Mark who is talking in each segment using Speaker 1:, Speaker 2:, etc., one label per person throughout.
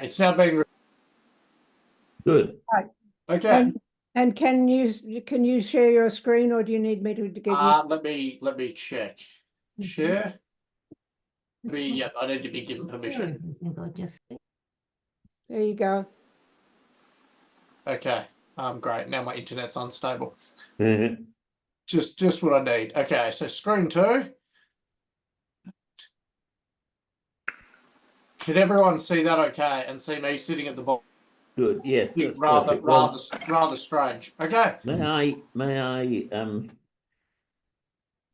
Speaker 1: it's now being
Speaker 2: Good.
Speaker 3: Right.
Speaker 1: okay.
Speaker 3: And can you share your screen, or do you need me to get you?
Speaker 1: Let me check. Share. Yeah, I need to be given permission.
Speaker 3: There you go.
Speaker 1: Okay. Great. Now my internet's unstable.
Speaker 2: Mhm.
Speaker 1: Just what I need. Okay, so screen 2. Can everyone see that okay and see me sitting at the bottom?
Speaker 2: Good. Yes, that's
Speaker 1: Rather
Speaker 2: perfect. Well,
Speaker 1: rather strange. Okay.
Speaker 2: may I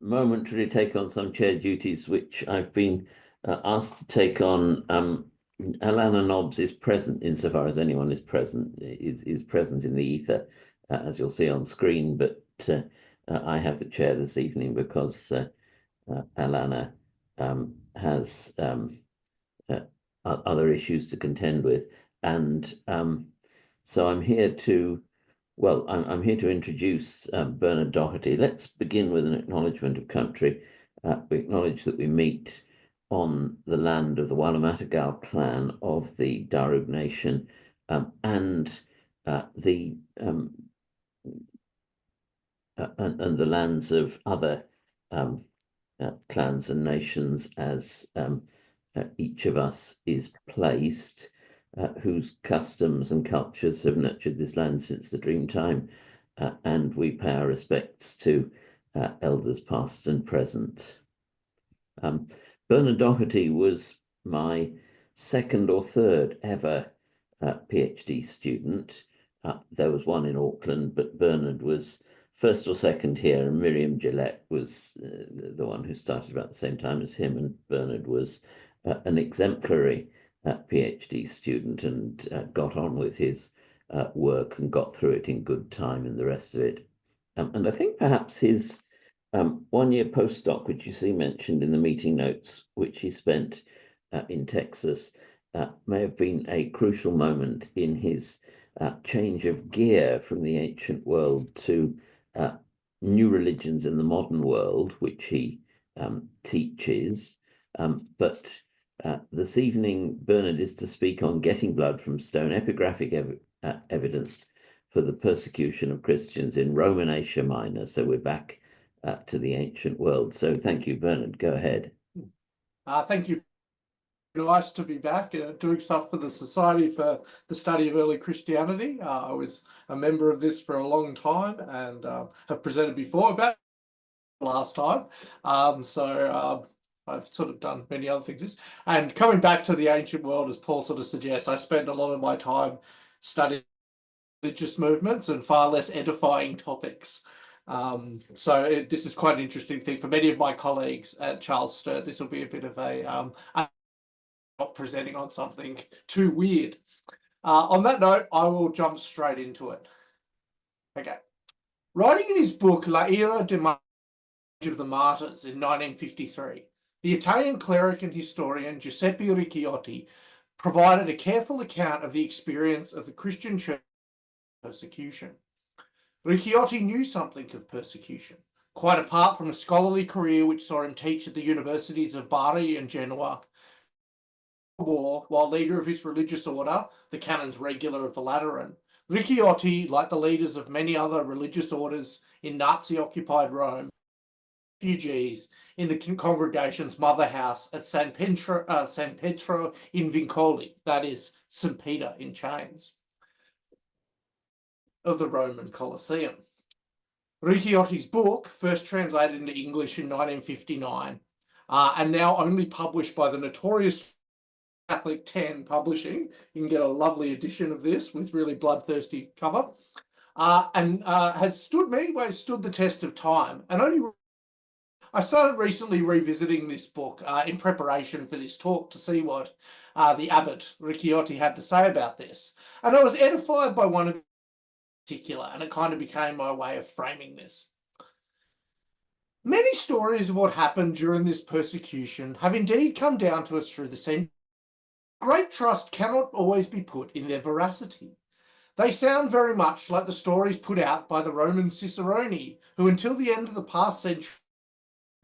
Speaker 2: momentarily take on some chair duties, which I've been asked to take on. Alana Nobbs is present insofar as anyone is present, is present in the ether, as you'll see on screen, but I have the chair this evening because Alana has other issues to contend with. And so I'm here to, well, I'm here to introduce Bernhard Doherty. Let's begin with an acknowledgement of country. We acknowledge that we meet on the land of the Wallumattagal clan of the Darug Nation, and the lands of other clans and nations as each of us is placed, whose customs and cultures have nurtured this land since the dream time, and we pay our respects to elders past and present. Bernhard Doherty was my second or third ever PhD student. There was one in Auckland, but Bernhard was first or second here, and Miriam Gillette was the one who started about the same time as him, and Bernhard was an exemplary PhD student and got on with his work and got through it in good time and the rest of it. And I think perhaps his 1-year postdoc, which you see mentioned in the meeting notes, which he spent in Texas, may have been a crucial moment in his change of gear from the ancient world to new religions in the modern world, which he teaches. But this evening, Bernhard is to speak on getting blood from stone, epigraphic evidence for the persecution of Christians in Roman Asia Minor. So we're back to the ancient world. So thank you, Bernhard. Go ahead.
Speaker 1: Thank you. Nice to be back doing stuff for the Society for the Study of Early Christianity. I was a member of this for a long time and have presented before about last time. I've sort of done many other things. And coming back to the ancient world, as Paul sort of suggests, I spent a lot of my time studying religious movements and far less edifying topics. This is quite an interesting thing for many of my colleagues at Charles Sturt. This will be a bit of a not presenting on something too weird. On that note, I will jump straight into it. Okay. Writing in his book La Era de of the Martyrs in 1953, the Italian cleric and historian Giuseppe Ricciotti provided a careful account of the experience of the Christian church persecution. Ricciotti knew something of persecution, quite apart from a scholarly career which saw him teach at the universities of Bari and Genoa. War, while leader of his religious order, the Canons Regular of the Lateran, Ricciotti, like the leaders of many other religious orders in Nazi-occupied Rome, refugees in the congregation's mother house at San Pietro in Vincoli, that is, St. Peter in chains, of the Roman Colosseum. Ricciotti's book, first translated into English in 1959, and now only published by the notorious Catholic 10 Publishing. You can get a lovely edition of this with really bloodthirsty cover, and has stood the test of time. And I started recently revisiting this book in preparation for this talk to see what the abbot Ricciotti had to say about this, and I was edified by one in particular, and it kind of became my way of framing this. Many stories of what happened during this persecution have indeed come down to us through the centuries. Great trust cannot always be put in their veracity. They sound very much like the stories put out by the Roman ciceroni, who until the end of the past century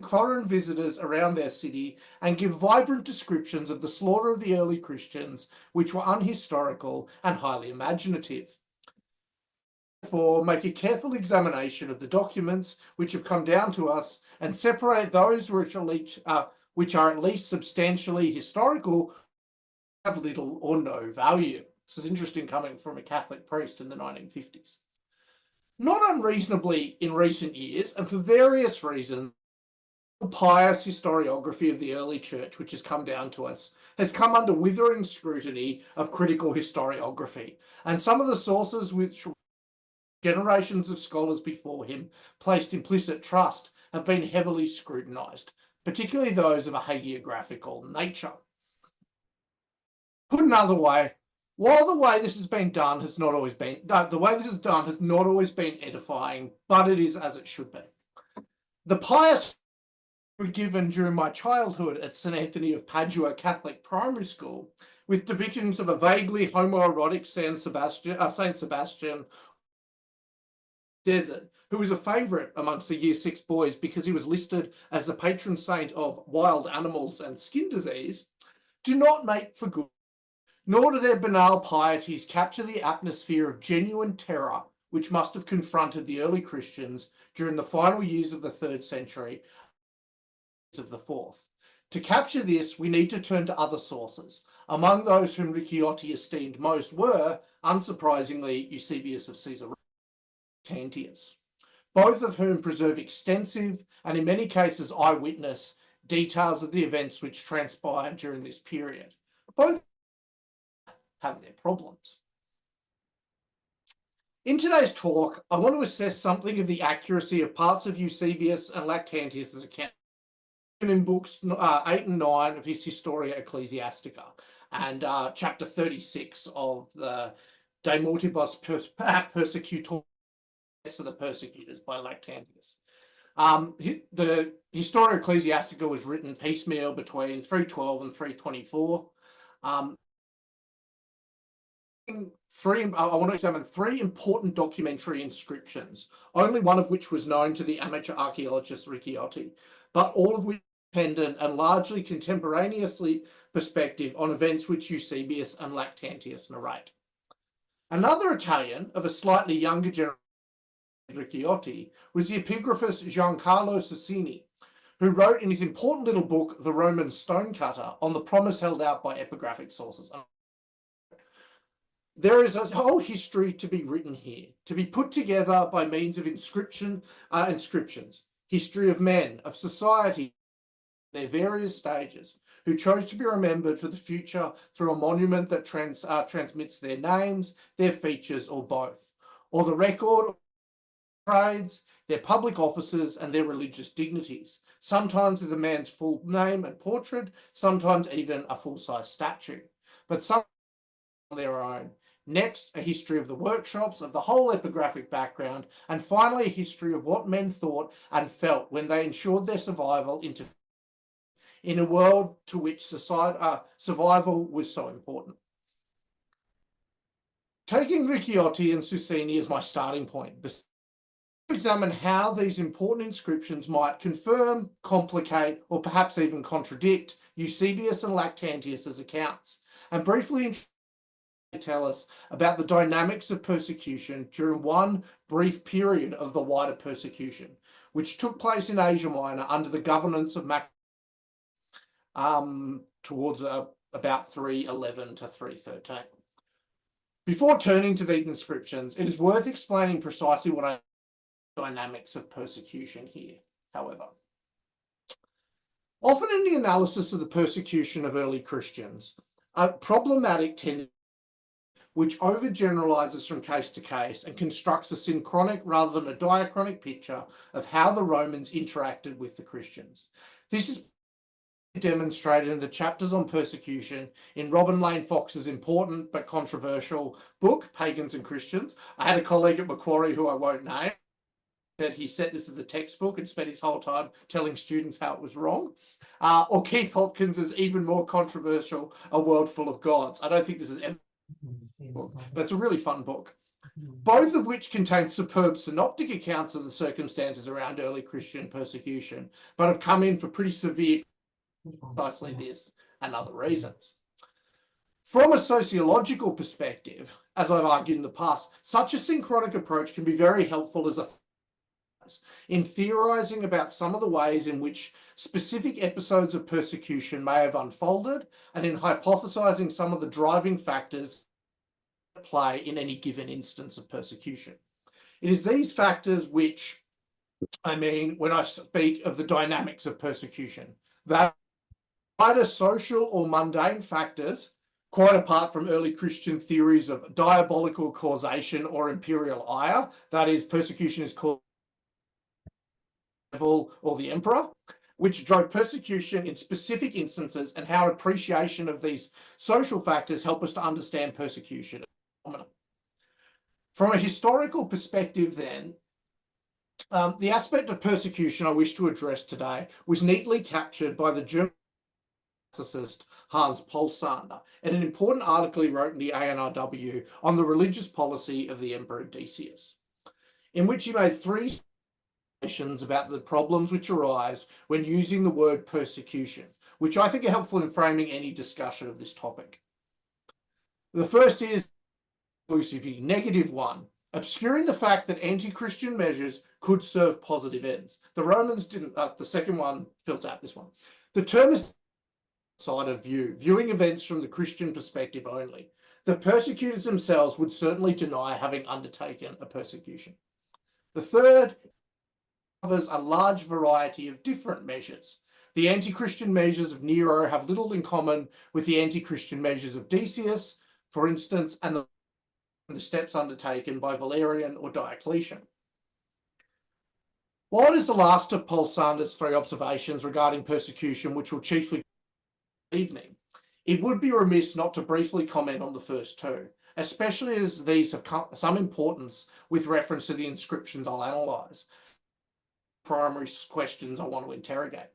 Speaker 1: foreign visitors around their city and give vibrant descriptions of the slaughter of the early Christians, which were unhistorical and highly imaginative. Therefore, make a careful examination of the documents which have come down to us and separate those which are at least substantially historical, have little or no value. This is interesting coming from a Catholic priest in the 1950s. Not unreasonably in recent years, and for various reasons, the pious historiography of the early church, which has come down to us, has come under withering scrutiny of critical historiography. And some of the sources which generations of scholars before him placed implicit trust have been heavily scrutinised, particularly those of a hagiographical nature. Put another way, while the way this has been done has not always been, the way this is done has not always been edifying, but it is as it should be. The pious were given during my childhood at St. Anthony of Padua Catholic Primary School, with depictions of a vaguely homoerotic Saint Sebastian Desert, who was a favourite amongst the Year 6 boys because he was listed as the patron saint of wild animals and skin disease, do not make for good, nor do their banal pieties capture the atmosphere of genuine terror which must have confronted the early Christians during the final years of the 3rd century of the 4th. To capture this, we need to turn to other sources. Among those whom Ricciotti esteemed most were, unsurprisingly, Eusebius of Caesarea, Tantius, both of whom preserve extensive and in many cases eyewitness details of the events which transpired during this period. Both have their problems. In today's talk, I want to assess something of the accuracy of parts of Eusebius and Lactantius' account in books 8 and 9 of his Historia Ecclesiastica and chapter 36 of the De Mortibus Persecutor, of the Persecutors by Lactantius. The Historia Ecclesiastica was written piecemeal between 312 and 324. I want to examine 3 important documentary inscriptions, only one of which was known to the amateur archaeologist Ricciotti, but all of which are independent and largely contemporaneously perspective on events which Eusebius and Lactantius narrate. Another Italian of a slightly younger generation, Ricciotti, was the epigraphist Giancarlo Sassini, who wrote in his important little book, The Roman Stonecutter, on the promise held out by epigraphic sources. There is a whole history to be written here, to be put together by means of inscriptions, history of men, of society, their various stages, who chose to be remembered for the future through a monument that transmits their names, their features, or both, or the record of trades, their public offices, and their religious dignities, sometimes with a man's full name and portrait, sometimes even a full-size statue, but some on their own. Next, a history of the workshops, of the whole epigraphic background, and finally a history of what men thought and felt when they ensured their survival in a world to which survival was so important. Taking Ricciotti and Susini as my starting point, examine how these important inscriptions might confirm, complicate, or perhaps even contradict Eusebius and Lactantius' accounts, and briefly tell us about the dynamics of persecution during one brief period of the wider persecution, which took place in Asia Minor under the governance of towards about 311 to 313. Before turning to these inscriptions, it is worth explaining precisely what I dynamics of persecution here, however. Often in the analysis of the persecution of early Christians, a problematic tendency which overgeneralizes from case to case and constructs a synchronic rather than a diachronic picture of how the Romans interacted with the Christians. This is demonstrated in the chapters on persecution in Robin Lane Fox's important but controversial book, Pagans and Christians. I had a colleague at Macquarie who I won't name, that he set this as a textbook and spent his whole time telling students how it was wrong. Or Keith Hopkins's even more controversial, A World Full of Gods. I don't think this is ever book, but it's a really fun book. both of which contain superb synoptic accounts of the circumstances around early Christian persecution, but have come in for pretty severe, precisely this and other reasons. From a sociological perspective, as I've argued in the past, such a synchronic approach can be very helpful as a in theorizing about some of the ways in which specific episodes of persecution may have unfolded, and in hypothesizing some of the driving factors at play in any given instance of persecution. It is these factors which I mean when I speak of the dynamics of persecution, that either social or mundane factors, quite apart from early Christian theories of diabolical causation or imperial ire, that is, persecution is caused by the devil or the emperor, which drove persecution in specific instances, and how appreciation of these social factors help us to understand persecution. From a historical perspective, then, the aspect of persecution I wish to address today was neatly captured by the German classicist Hans Polsander in an important article he wrote in the ANRW on the religious policy of the Emperor Decius, in which he made three statements about the problems which arise when using the word persecution, which I think are helpful in framing any discussion of this topic. The first is exclusively negative one, obscuring the fact that anti-Christian measures could serve positive ends. The Romans didn't, the second one fills out this one. The term is side of view, viewing events from the Christian perspective only. The persecutors themselves would certainly deny having undertaken a persecution. The third covers a large variety of different measures. The anti-Christian measures of Nero have little in common with the anti-Christian measures of Decius, for instance, and the steps undertaken by Valerian or Diocletian. While it is the last of Polsander's three observations regarding persecution, which will chiefly evening, it would be remiss not to briefly comment on the first two, especially as these have some importance with reference to the inscriptions I'll analyse. Primary questions I want to interrogate.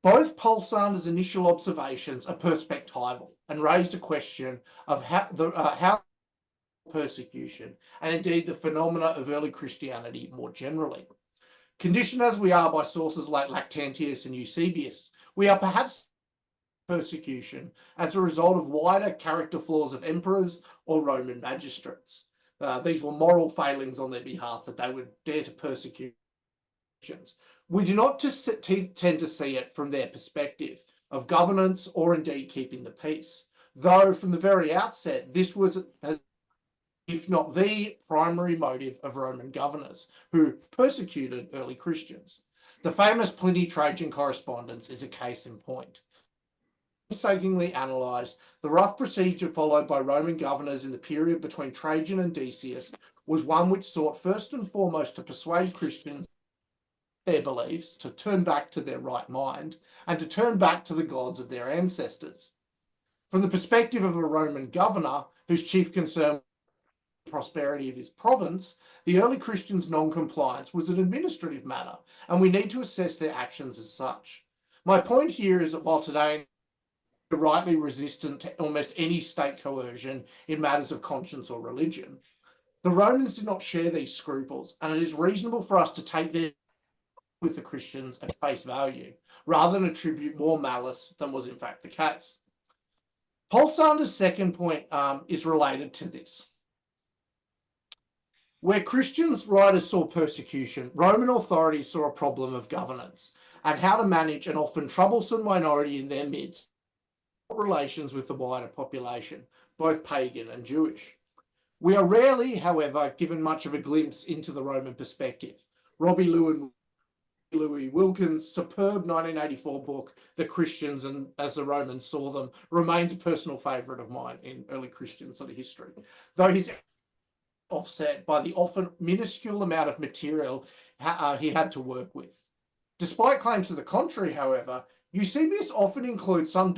Speaker 1: Both Polsander's initial observations are perspectival and raise the question of how persecution and indeed the phenomena of early Christianity more generally. Conditioned as we are by sources like Lactantius and Eusebius, we are perhaps persecution as a result of wider character flaws of emperors or Roman magistrates. These were moral failings on their behalf that they would dare to persecute Christians. We do not tend to see it from their perspective of governance or indeed keeping the peace, though from the very outset this was, if not the primary motive of Roman governors who persecuted early Christians. The famous Pliny-Trajan correspondence is a case in point. Painstakingly analysed, the rough procedure followed by Roman governors in the period between Trajan and Decius was one which sought first and foremost to persuade Christians their beliefs, to turn back to their right mind, and to turn back to the gods of their ancestors. From the perspective of a Roman governor, whose chief concern was the prosperity of his province, the early Christians' non-compliance was an administrative matter, and we need to assess their actions as such. My point here is that while today rightly resistant to almost any state coercion in matters of conscience or religion, the Romans did not share these scruples, and it is reasonable for us to take their with the Christians at face value, rather than attribute more malice than was in fact the case. Polsander's second point is related to this. Where Christians writers saw persecution, Roman authorities saw a problem of governance and how to manage an often troublesome minority in their midst, relations with the wider population, both pagan and Jewish. We are rarely, however, given much of a glimpse into the Roman perspective. Robbie Louis Wilkins' superb 1984 book, The Christians and as the Romans Saw Them, remains a personal favourite of mine in early Christian sort of history, though he's offset by the often minuscule amount of material he had to work with. Despite claims to the contrary, however, Eusebius often includes some documents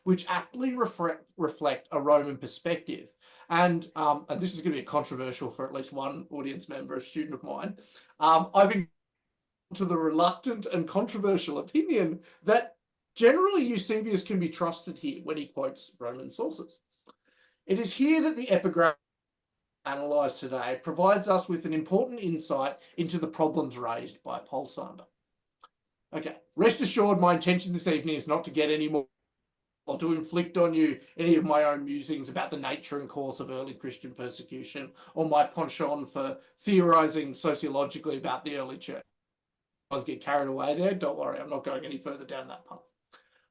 Speaker 1: which aptly reflect a Roman perspective. And this is going to be controversial for at least one audience member, a student of mine. I've to the reluctant and controversial opinion that generally Eusebius can be trusted here when he quotes Roman sources. It is here that the epigraph analysed today provides us with an important insight into the problems raised by pole slander. Okay, rest assured, my intention this evening is not to get any more or to inflict on you any of my own musings about the nature and cause of early Christian persecution or my penchant for theorising sociologically about the early church. I was getting carried away there. Don't worry, I'm not going any further down that path.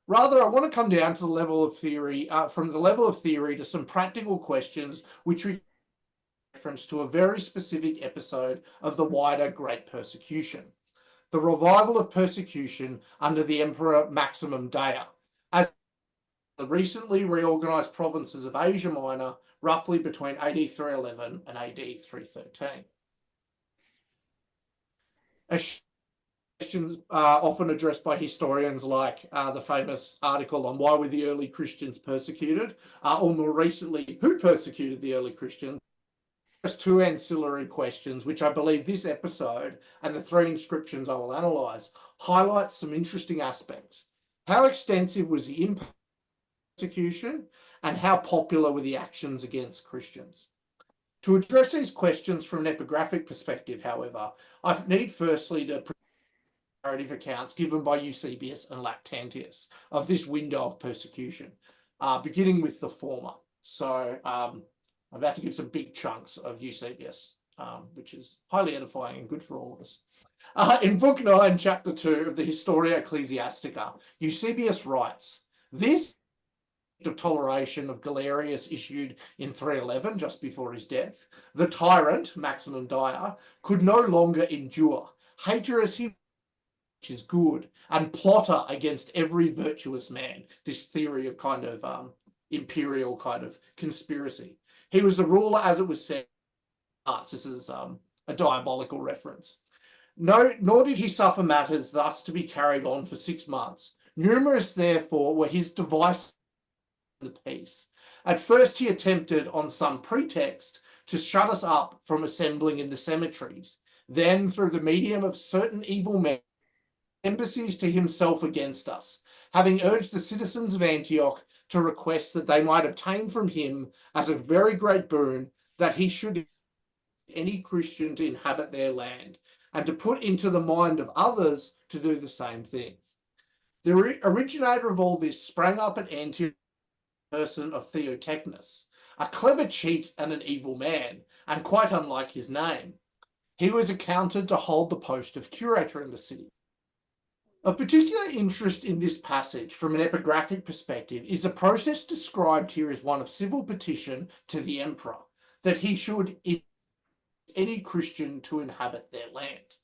Speaker 1: Rather, I want to come down to the level of theory, from the level of theory to some practical questions which we reference to a very specific episode of the wider Great Persecution, the revival of persecution under the Emperor Maximum Dea, as the recently reorganised provinces of Asia Minor, roughly between AD 311 and AD 313. Questions often addressed by historians like the famous article on why were the early Christians persecuted, or more recently, who persecuted the early Christians. Just two ancillary questions, which I believe this episode and the three inscriptions I will analyse highlight some interesting aspects. How extensive was the impact of persecution, and how popular were the actions against Christians? To address these questions from an epigraphic perspective, however, I need firstly to narrative accounts given by Eusebius and Lactantius of this window of persecution, beginning with the former. So I'm about to give some big chunks of Eusebius, which is highly edifying and good for all of us. In Book 9, Chapter 2 of the Historia Ecclesiastica, Eusebius writes, this of toleration of Galerius issued in 311, just before his death, the tyrant, Maximum Dea, could no longer endure, hater as he which is good, and plotter against every virtuous man. This theory of kind of imperial kind of conspiracy. He was the ruler, as it was said. This is a diabolical reference. No, nor did he suffer matters thus to be carried on for 6 months. Numerous, therefore, were his devices of the peace. At first he attempted, on some pretext, to shut us up from assembling in the cemeteries. Then, through the medium of certain evil men, embassies to himself against us, having urged the citizens of Antioch to request that they might obtain from him as a very great boon that he should any Christian to inhabit their land, and to put into the mind of others to do the same thing. The originator of all this sprang up at Antioch, the person of Theotechnos, a clever cheat and an evil man, and quite unlike his name. He was accounted to hold the post of curator in the city. Of particular interest in this passage from an epigraphic perspective is the process described here as one of civil petition to the emperor, that he should any Christian to inhabit their land.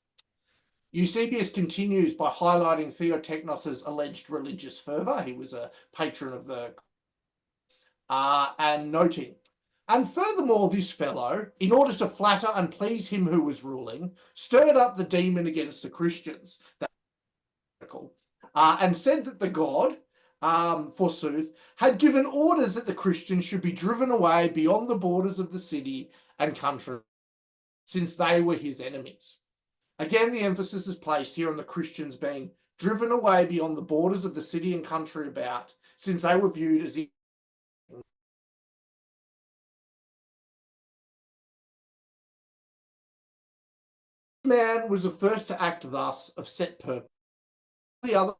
Speaker 1: Eusebius continues by highlighting Theotechnos' alleged religious fervour. He was a patron of the and noting, and furthermore this fellow, in order to flatter and please him who was ruling, stirred up the demon against the Christians. And said that the god, forsooth, had given orders that the Christians should be driven away beyond the borders of the city and country, since they were his enemies. Again, the emphasis is placed here on the Christians being driven away beyond the borders of the city and country about, since they were viewed as man was the first to act thus of set purpose. The other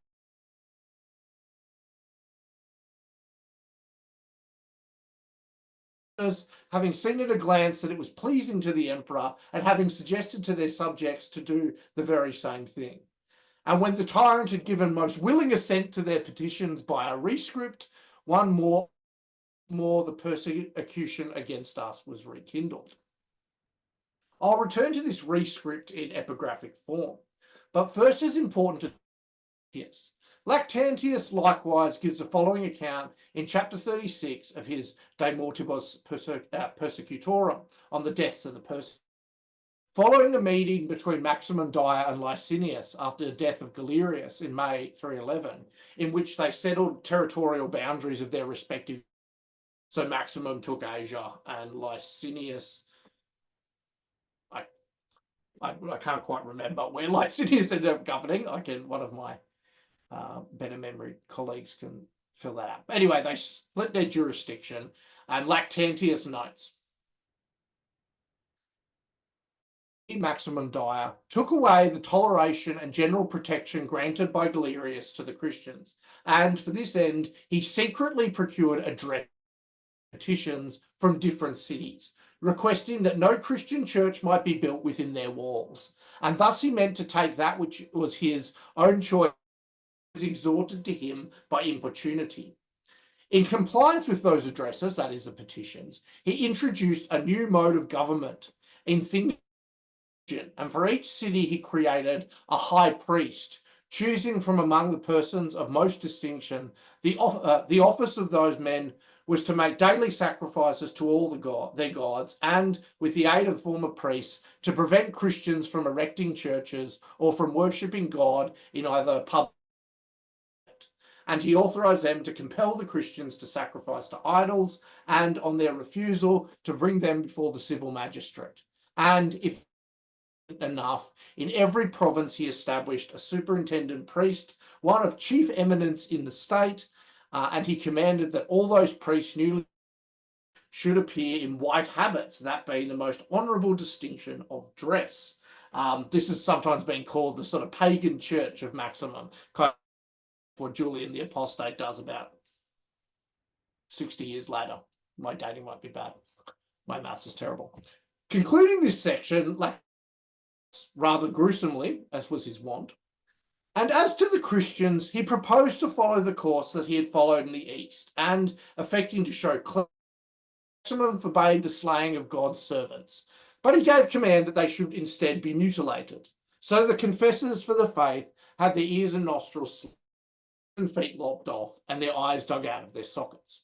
Speaker 1: having seen at a glance that it was pleasing to the emperor, and having suggested to their subjects to do the very same thing. And when the tyrant had given most willing assent to their petitions by a rescript, one more the persecution against us was rekindled. I'll return to this rescript in epigraphic form, but first it's important to yes. Lactantius likewise gives the following account in chapter 36 of his De Mortibus Persecutorum on the deaths of the persecutors. Following a meeting between Maximum Dea and Licinius after the death of Galerius in May 311, in which they settled territorial boundaries of their respective. So Maximum took Asia and Licinius, I can't quite remember where Licinius ended up governing. One of my better memory colleagues can fill that out. Anyway, they split their jurisdiction, and Lactantius notes, Maximum Dyer took away the toleration and general protection granted by Galerius to the Christians, and for this end he secretly procured address petitions from different cities, requesting that no Christian church might be built within their walls, and thus he meant to take that which was his own choice was exhorted to him by importunity. In compliance with those addresses, that is the petitions, he introduced a new mode of government in things, and for each city he created a high priest, choosing from among the persons of most distinction. The office of those men was to make daily sacrifices to all their gods, and with the aid of former priests, to prevent Christians from erecting churches or from worshipping God in either public. And he authorized them to compel the Christians to sacrifice to idols, and on their refusal to bring them before the civil magistrate. And if enough, in every province he established a superintendent priest, one of chief eminence in the state, and he commanded that all those priests newly should appear in white habits, that being the most honourable distinction of dress. This has sometimes been called the sort of pagan church of Maximum, kind of what Julian the Apostate does about 60 years later. My dating might be bad. My maths is terrible. Concluding this section, rather gruesomely, as was his wont. And as to the Christians, he proposed to follow the course that he had followed in the East, and, affecting to show Maximum forbade the slaying of God's servants, but he gave command that they should instead be mutilated. So the confessors for the faith had their ears and nostrils slit and feet lopped off, and their eyes dug out of their sockets.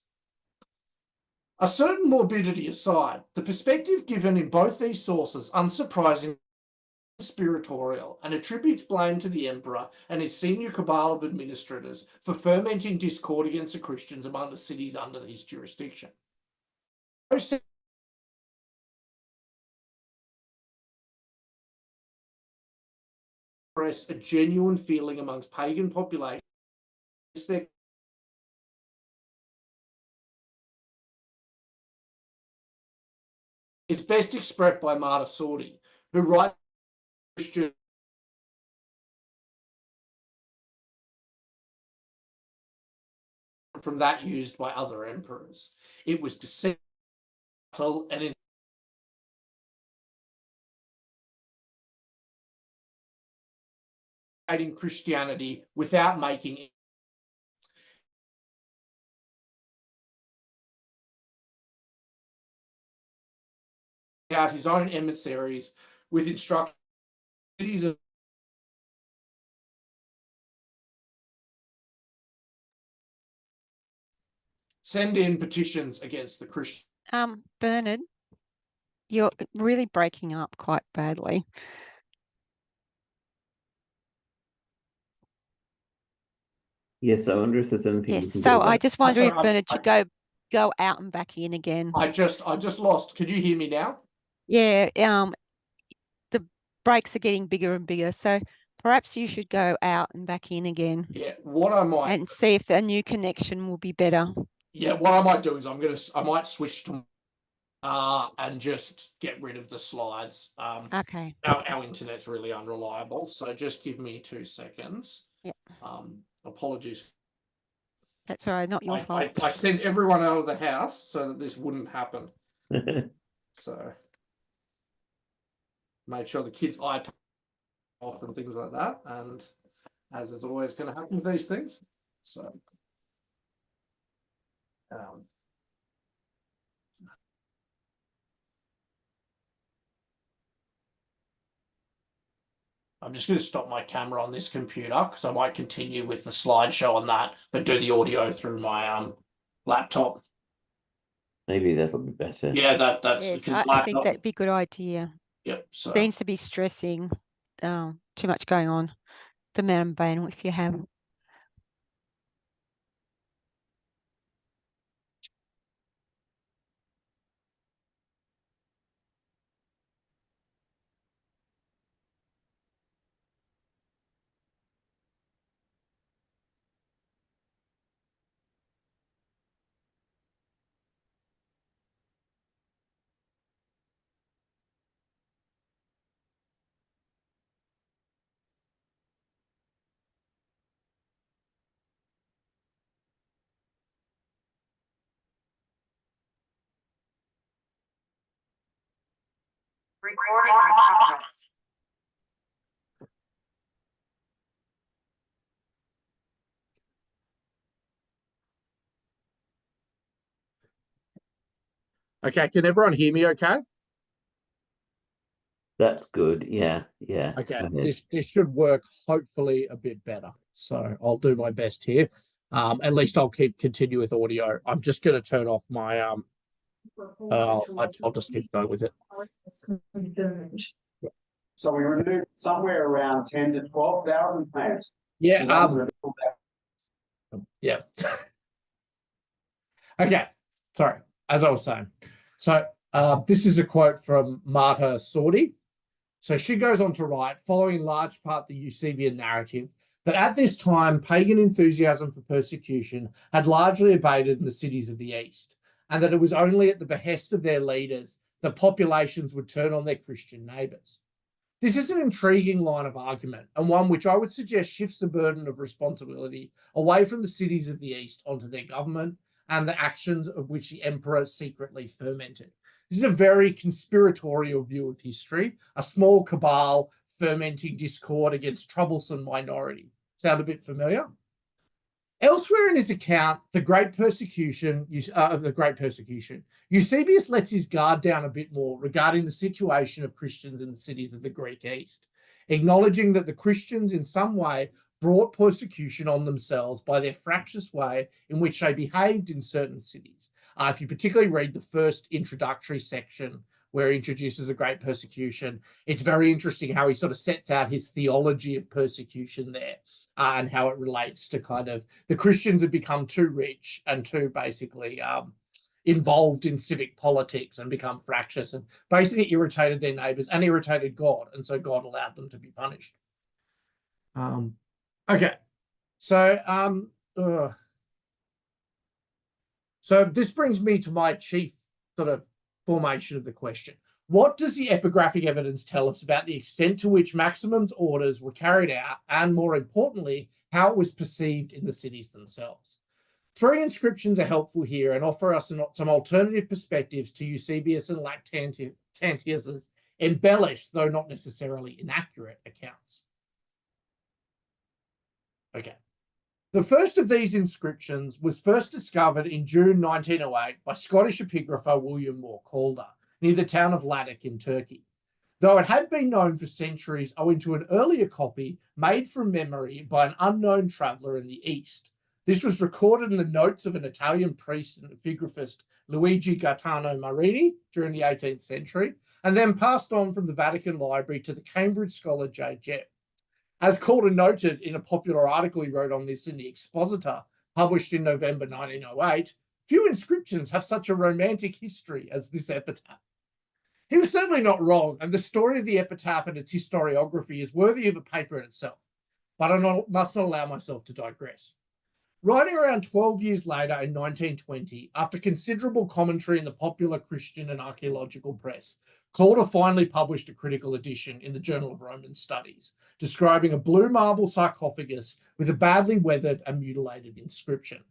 Speaker 1: A certain morbidity aside, the perspective given in both these sources, unsurprisingly, conspiratorial, and attributes blame to the emperor and his senior cabal of administrators for fermenting discord against the Christians among the cities under his jurisdiction. Express a genuine feeling amongst pagan populations is best expressed by Martyr Sordi, who writes Christian from that used by other emperors. It was deceitful and in Christianity without making out his own emissaries with instructions send in petitions against the Christians.
Speaker 4: Bernard, you're really breaking up quite badly.
Speaker 2: Yes, I wonder if there's anything we
Speaker 4: Yes,
Speaker 2: can do
Speaker 4: so
Speaker 2: about
Speaker 4: I
Speaker 2: it.
Speaker 4: just wonder if Bernard should go out and back in again.
Speaker 1: I just lost. Could you hear me now?
Speaker 4: Yeah, the breaks are getting bigger and bigger, so perhaps you should go out and back in again.
Speaker 1: Yeah, what I might
Speaker 4: and see if a new connection will be better.
Speaker 1: Yeah, what I might do is I might switch to and just get rid of the slides.
Speaker 4: Okay.
Speaker 1: Our internet's really unreliable, so just give me 2 seconds.
Speaker 4: Yeah.
Speaker 1: Apologies.
Speaker 4: That's all right, not your fault.
Speaker 1: I sent everyone out of the house so that this wouldn't happen. So made sure the kids' iPad off and things like that, and as is always going to happen with these things. So I'm just going to stop my camera on this computer because I might continue with the slideshow on that, but do the audio through my laptop.
Speaker 2: Maybe that'll be better.
Speaker 1: Yeah, that's
Speaker 4: Yes,
Speaker 1: because
Speaker 4: I think that'd be a good idea.
Speaker 1: Yep. So
Speaker 4: Seems to be stressing, too much going on. The amount of bandwidth you have.
Speaker 5: Recording in progress.
Speaker 1: Okay, can everyone hear me okay?
Speaker 2: That's good. Yeah, yeah.
Speaker 1: Okay,
Speaker 2: Go ahead.
Speaker 1: this should work hopefully a bit better. So I'll do my best here. At least I'll continue with audio. I'm just going to turn off my I'll just keep going with it.
Speaker 6: So we removed somewhere around 10 to 12,000 plants.
Speaker 1: Yeah, yeah. Okay, sorry. As I was saying, so this is a quote from Marta Sordi. So she goes on to write, following in large part the Eusebian narrative, that at this time pagan enthusiasm for persecution had largely abated in the cities of the East, and that it was only at the behest of their leaders that populations would turn on their Christian neighbours. This is an intriguing line of argument, and one which I would suggest shifts the burden of responsibility away from the cities of the East onto their government and the actions of which the emperor secretly fermented. This is a very conspiratorial view of history, a small cabal fermenting discord against troublesome minority. Sound a bit familiar? Elsewhere in his account, the Great Persecution, Eusebius lets his guard down a bit more regarding the situation of Christians in the cities of the Greek East, acknowledging that the Christians in some way brought persecution on themselves by their fractious way in which they behaved in certain cities. If you particularly read the first introductory section where he introduces the Great Persecution, it's very interesting how he sort of sets out his theology of persecution there and how it relates to kind of the Christians have become too rich and too basically involved in civic politics and become fractious and basically irritated their neighbors and irritated God. And so God allowed them to be punished. Okay. So this brings me to my chief sort of formation of the question. What does the epigraphic evidence tell us about the extent to which Maximum's orders were carried out and, more importantly, how it was perceived in the cities themselves? Three inscriptions are helpful here and offer us some alternative perspectives to Eusebius and Lactantius's embellished, though not necessarily inaccurate, accounts. Okay. The first of these inscriptions was first discovered in June 1908 by Scottish epigrapher William Moore Calder near the town of Ladakh in Turkey. Though it had been known for centuries owing to an earlier copy made from memory by an unknown traveller in the East. This was recorded in the notes of an Italian priest and epigraphist, Luigi Gaetano Marini, during the 18th century, and then passed on from the Vatican Library to the Cambridge scholar J. Jett. As Calder noted in a popular article he wrote on this in the Expositor, published in November 1908, few inscriptions have such a romantic history as this epitaph. He was certainly not wrong, and the story of the epitaph and its historiography is worthy of a paper in itself, but I must not allow myself to digress. Writing around 12 years later in 1920, after considerable commentary in the popular Christian and archaeological press, Calder finally published a critical edition in the Journal of Roman Studies, describing a blue marble sarcophagus with a badly weathered and mutilated inscription.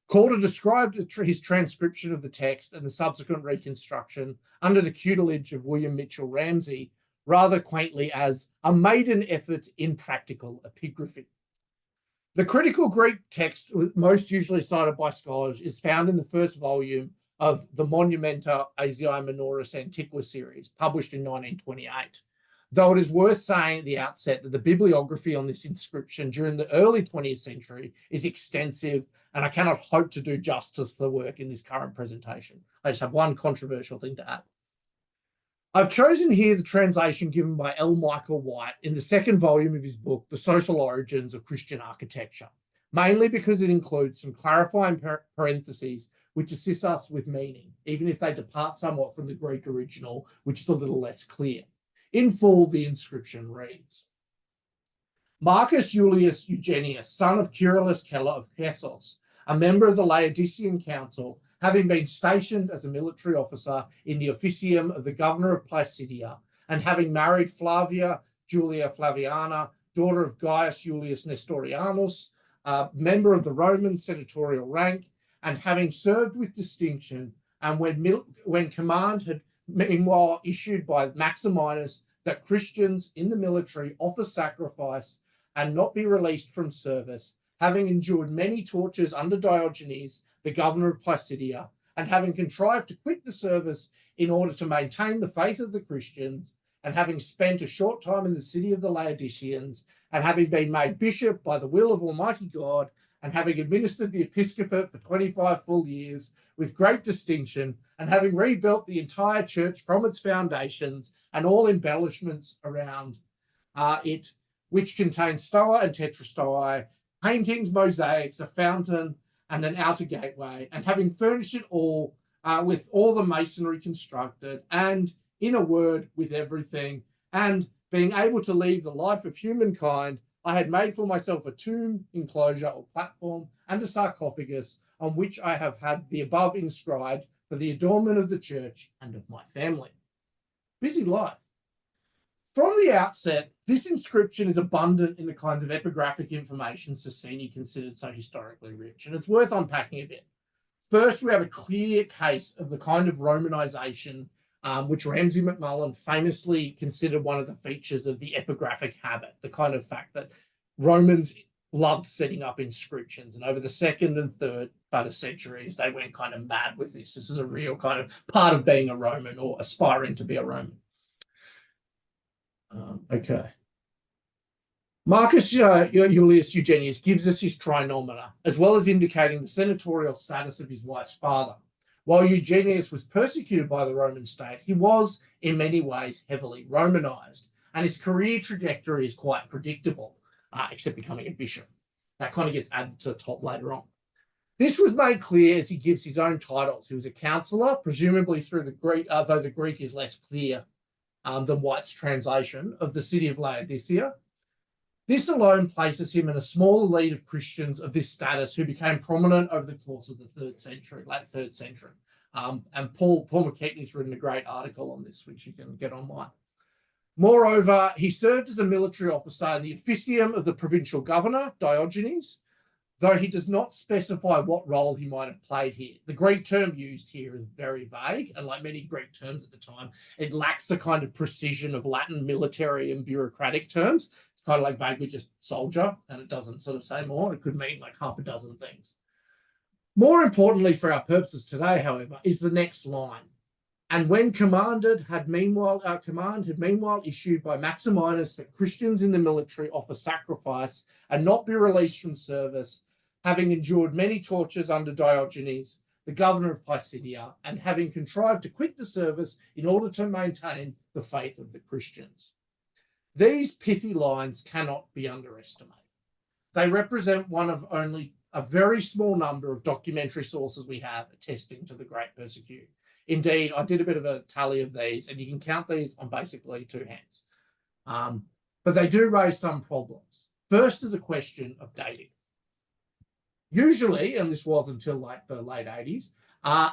Speaker 1: Calder described his transcription of the text and the subsequent reconstruction under the tutelage of William Mitchell Ramsay rather quaintly as a maiden effort in practical epigraphy. The critical Greek text most usually cited by scholars is found in the first volume of the Monumenta Asiae Minoris Antiqua series, published in 1928. Though it is worth saying at the outset that the bibliography on this inscription during the early 20th century is extensive, and I cannot hope to do justice to the work in this current presentation. I just have one controversial thing to add. I've chosen here the translation given by L. Michael White in the second volume of his book, The Social Origins of Christian Architecture, mainly because it includes some clarifying parentheses which assist us with meaning, even if they depart somewhat from the Greek original, which is a little less clear. In full, the inscription reads, Marcus Julius Eugenius, son of Cyrillus Keller of Kessos, a member of the Laodicean Council, having been stationed as a military officer in the officium of the governor of Placidia, and having married Flavia Julia Flaviana, daughter of Gaius Julius Nestorianus, member of the Roman senatorial rank, and having served with distinction, and when command had meanwhile issued by Maximinus that Christians in the military offer sacrifice and not be released from service, having endured many tortures under Diogenes, the governor of Pisidia, and having contrived to quit the service in order to maintain the faith of the Christians, and having spent a short time in the city of the Laodiceans, and having been made bishop by the will of Almighty God, and having administered the episcopate for 25 full years with great distinction, and having rebuilt the entire church from its foundations and all embellishments around it, which contains stoa and tetrastoa, paintings, mosaics, a fountain, and an outer gateway, and having furnished it all with all the masonry constructed, and in a word, with everything, and being able to leave the life of humankind, I had made for myself a tomb, enclosure, or platform, and a sarcophagus, on which I have had the above inscribed for the adornment of the church and of my family. Busy life. From the outset, this inscription is abundant in the kinds of epigraphic information Socini considered so historically rich, and it's worth unpacking a bit. First, we have a clear case of the kind of Romanization which Ramsay MacMullen famously considered one of the features of the epigraphic habit, the kind of fact that Romans loved setting up inscriptions, and over the second and third centuries, they went kind of mad with this. This is a real kind of part of being a Roman or aspiring to be a Roman. Okay. Marcus Julius Eugenius gives us his trinomina, as well as indicating the senatorial status of his wife's father. While Eugenius was persecuted by the Roman state, he was, in many ways, heavily Romanized, and his career trajectory is quite predictable, except becoming a bishop. That kind of gets added to the top later on. This was made clear as he gives his own titles. He was a councillor, presumably through the Greek, though the Greek is less clear than White's translation, of the city of Laodicea. This alone places him in a small elite of Christians of this status who became prominent over the course of the late 3rd century. And Paul McKechnie's written a great article on this, which you can get online. Moreover, he served as a military officer in the officium of the provincial governor, Diogenes, though he does not specify what role he might have played here. The Greek term used here is very vague, and like many Greek terms at the time, it lacks the kind of precision of Latin military and bureaucratic terms. It's kind of like vaguely just soldier, and it doesn't sort of say more. It could mean like half a dozen things. More importantly for our purposes today, however, is the next line. And when command had meanwhile issued by Maximinus that Christians in the military offer sacrifice and not be released from service, having endured many tortures under Diogenes, the governor of Pisidia, and having contrived to quit the service in order to maintain the faith of the Christians. These pithy lines cannot be underestimated. They represent one of only a very small number of documentary sources we have attesting to the Great Persecution. Indeed, I did a bit of a tally of these, and you can count these on basically two hands. But they do raise some problems. First is a question of dating. Usually, and this was until like the late 80s,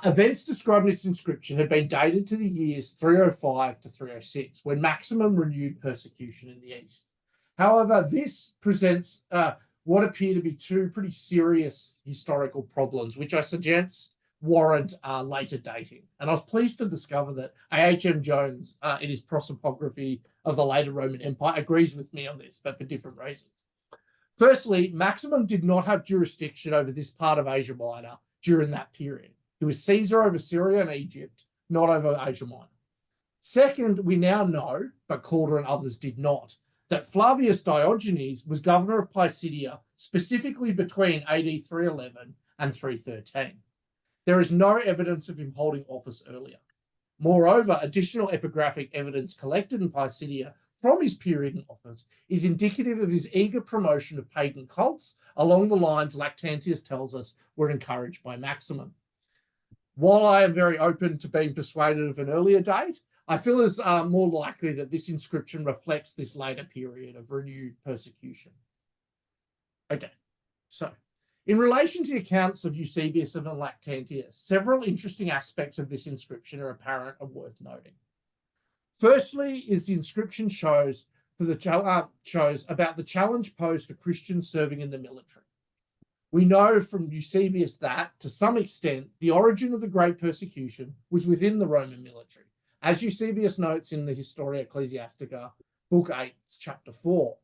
Speaker 1: events described in this inscription had been dated to the years 305 to 306, when maximum renewed persecution in the East. However, this presents what appear to be two pretty serious historical problems, which I suggest warrant later dating. And I was pleased to discover that A.H.M. Jones, in his prosopography of the later Roman Empire, agrees with me on this, but for different reasons. Firstly, Maximum did not have jurisdiction over this part of Asia Minor during that period. He was Caesar over Syria and Egypt, not over Asia Minor. Second, we now know, but Calder and others did not, that Flavius Diogenes was governor of Pisidia specifically between AD 311 and 313. There is no evidence of him holding office earlier. Moreover, additional epigraphic evidence collected in Pisidia from his period in office is indicative of his eager promotion of pagan cults along the lines Lactantius tells us were encouraged by Maximum. While I am very open to being persuaded of an earlier date, I feel it's more likely that this inscription reflects this later period of renewed persecution. Okay, so in relation to the accounts of Eusebius and Lactantius, several interesting aspects of this inscription are apparent and worth noting. Firstly, is the inscription shows about the challenge posed for Christians serving in the military. We know from Eusebius that, to some extent, the origin of the Great Persecution was within the Roman military, as Eusebius notes in the Historia Ecclesiastica, Book 8, Chapter 4.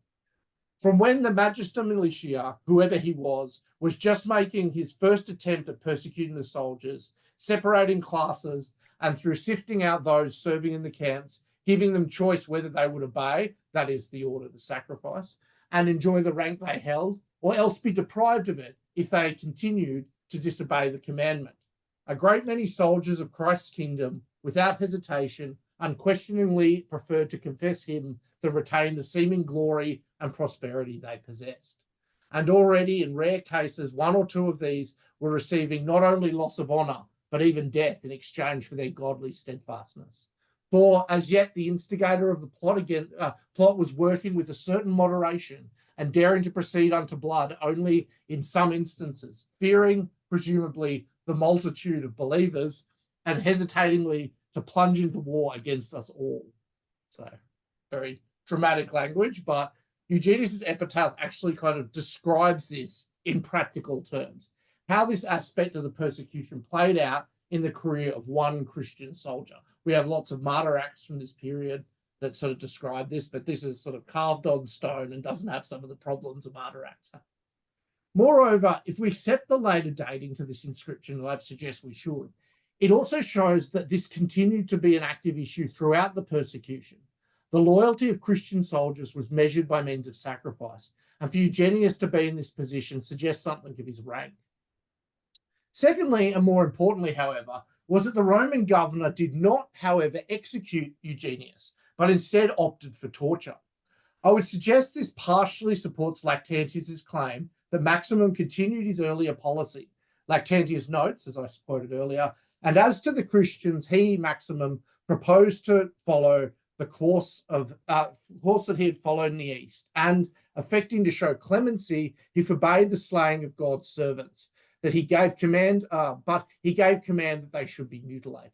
Speaker 1: From when the Magister Militia, whoever he was just making his first attempt at persecuting the soldiers, separating classes, and through sifting out those serving in the camps, giving them choice whether they would obey, that is the order to sacrifice, and enjoy the rank they held, or else be deprived of it if they continued to disobey the commandment. A great many soldiers of Christ's kingdom, without hesitation, unquestioningly preferred to confess him than retain the seeming glory and prosperity they possessed. And already, in rare cases, one or two of these were receiving not only loss of honour, but even death in exchange for their godly steadfastness. For as yet the instigator of the plot was working with a certain moderation and daring to proceed unto blood only in some instances, fearing, presumably, the multitude of believers and hesitatingly to plunge into war against us all. So, very dramatic language, but Eugenius's epitaph actually kind of describes this in practical terms, how this aspect of the persecution played out in the career of one Christian soldier. We have lots of martyr acts from this period that sort of describe this, but this is sort of carved on stone and doesn't have some of the problems of martyr acts have. Moreover, if we accept the later dating to this inscription, and I suggest we should, it also shows that this continued to be an active issue throughout the persecution. The loyalty of Christian soldiers was measured by means of sacrifice, and for Eugenius to be in this position suggests something of his rank. Secondly, and more importantly, however, was that the Roman governor did not, however, execute Eugenius, but instead opted for torture. I would suggest this partially supports Lactantius's claim that Maximum continued his earlier policy. Lactantius notes, as I quoted earlier, and as to the Christians, he, Maximum, proposed to follow the course that he had followed in the East, and affecting to show clemency, he forbade the slaying of God's servants, that he gave command, but he gave command that they should be mutilated.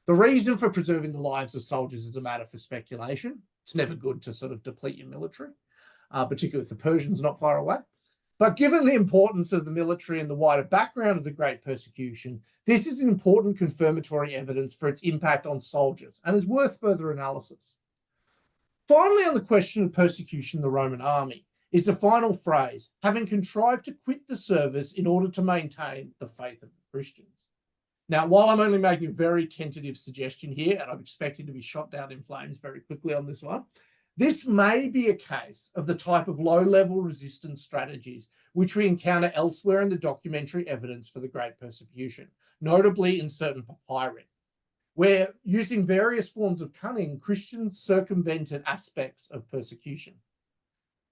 Speaker 1: The reason for preserving the lives of soldiers is a matter for speculation. It's never good to sort of deplete your military, particularly if the Persians not far away. But given the importance of the military and the wider background of the Great Persecution, this is an important confirmatory evidence for its impact on soldiers and is worth further analysis. Finally, on the question of persecution of the Roman army, is the final phrase, having contrived to quit the service in order to maintain the faith of the Christians. Now, while I'm only making a very tentative suggestion here, and I'm expecting to be shot down in flames very quickly on this one, this may be a case of the type of low-level resistance strategies which we encounter elsewhere in the documentary evidence for the Great Persecution, notably in certain papyri, where, using various forms of cunning, Christians circumvented aspects of persecution.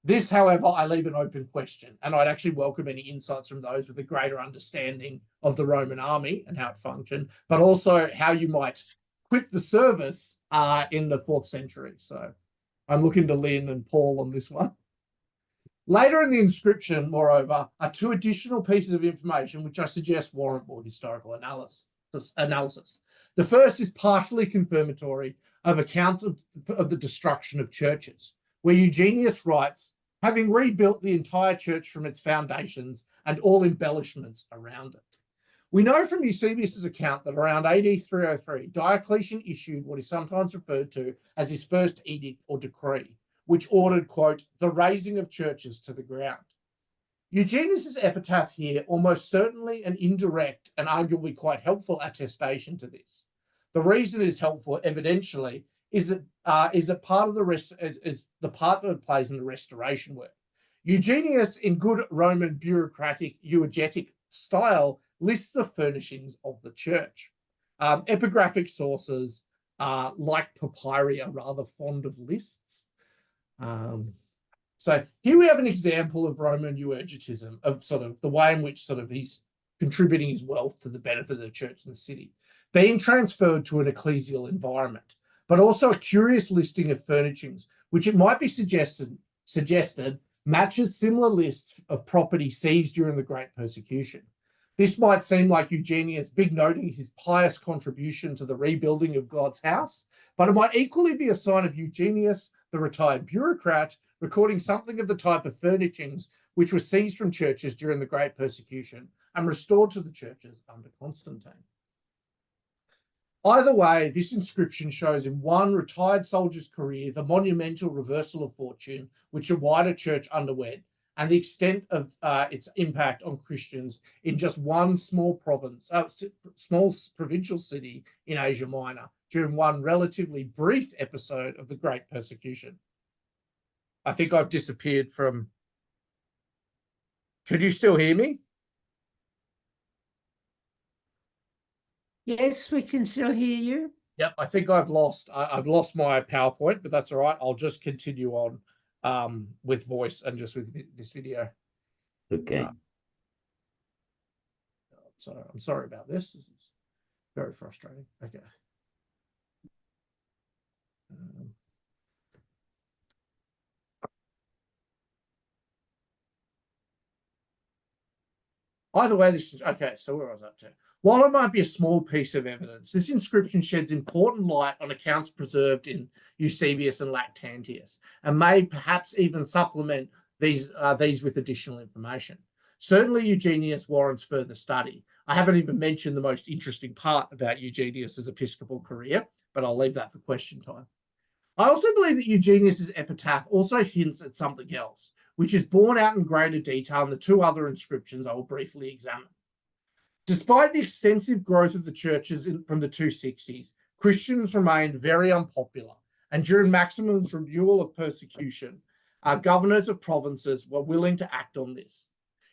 Speaker 1: This, however, I leave an open question, and I'd actually welcome any insights from those with a greater understanding of the Roman army and how it functioned, but also how you might quit the service in the 4th century. So I'm looking to Lynn and Paul on this one. Later in the inscription, moreover, are 2 additional pieces of information which I suggest warrant more historical analysis. The first is partially confirmatory of accounts of the destruction of churches, where Eugenius writes, having rebuilt the entire church from its foundations and all embellishments around it. We know from Eusebius's account that around AD 303, Diocletian issued what is sometimes referred to as his first edict or decree, which ordered, quote, the razing of churches to the ground. Eugenius's epitaph here almost certainly an indirect and arguably quite helpful attestation to this. The reason it is helpful, evidentially, is that part of the part that it plays in the restoration work. Eugenius, in good Roman bureaucratic eugetic style, lists the furnishings of the church. Epigraphic sources, like papyri, are rather fond of lists. So here we have an example of Roman euergetism, of sort of the way in which sort of he's contributing his wealth to the benefit of the church and the city, being transferred to an ecclesial environment, but also a curious listing of furnishings, which it might be suggested matches similar lists of property seized during the Great Persecution. This might seem like Eugenius big noting his pious contribution to the rebuilding of God's house, but it might equally be a sign of Eugenius, the retired bureaucrat, recording something of the type of furnishings which were seized from churches during the Great Persecution and restored to the churches under Constantine. Either way, this inscription shows in one retired soldier's career the monumental reversal of fortune which a wider church underwent, and the extent of its impact on Christians in just one small provincial city in Asia Minor during one relatively brief episode of the Great Persecution. I think I've disappeared from. Could you still hear me?
Speaker 3: Yes, we can still hear you.
Speaker 1: Yep, I think I've lost my PowerPoint, but that's all right. I'll just continue on with voice and just with this video.
Speaker 2: Okay.
Speaker 1: So I'm sorry about this. This is very frustrating. Okay. Either way, this is okay. So where was I up to? While it might be a small piece of evidence, this inscription sheds important light on accounts preserved in Eusebius and Lactantius, and may perhaps even supplement these with additional information. Certainly, Eugenius warrants further study. I haven't even mentioned the most interesting part about Eugenius's episcopal career, but I'll leave that for question time. I also believe that Eugenius's epitaph also hints at something else, which is borne out in greater detail in the two other inscriptions I will briefly examine. Despite the extensive growth of the churches from the 260s, Christians remained very unpopular, and during Maximin's renewal of persecution, governors of provinces were willing to act on this.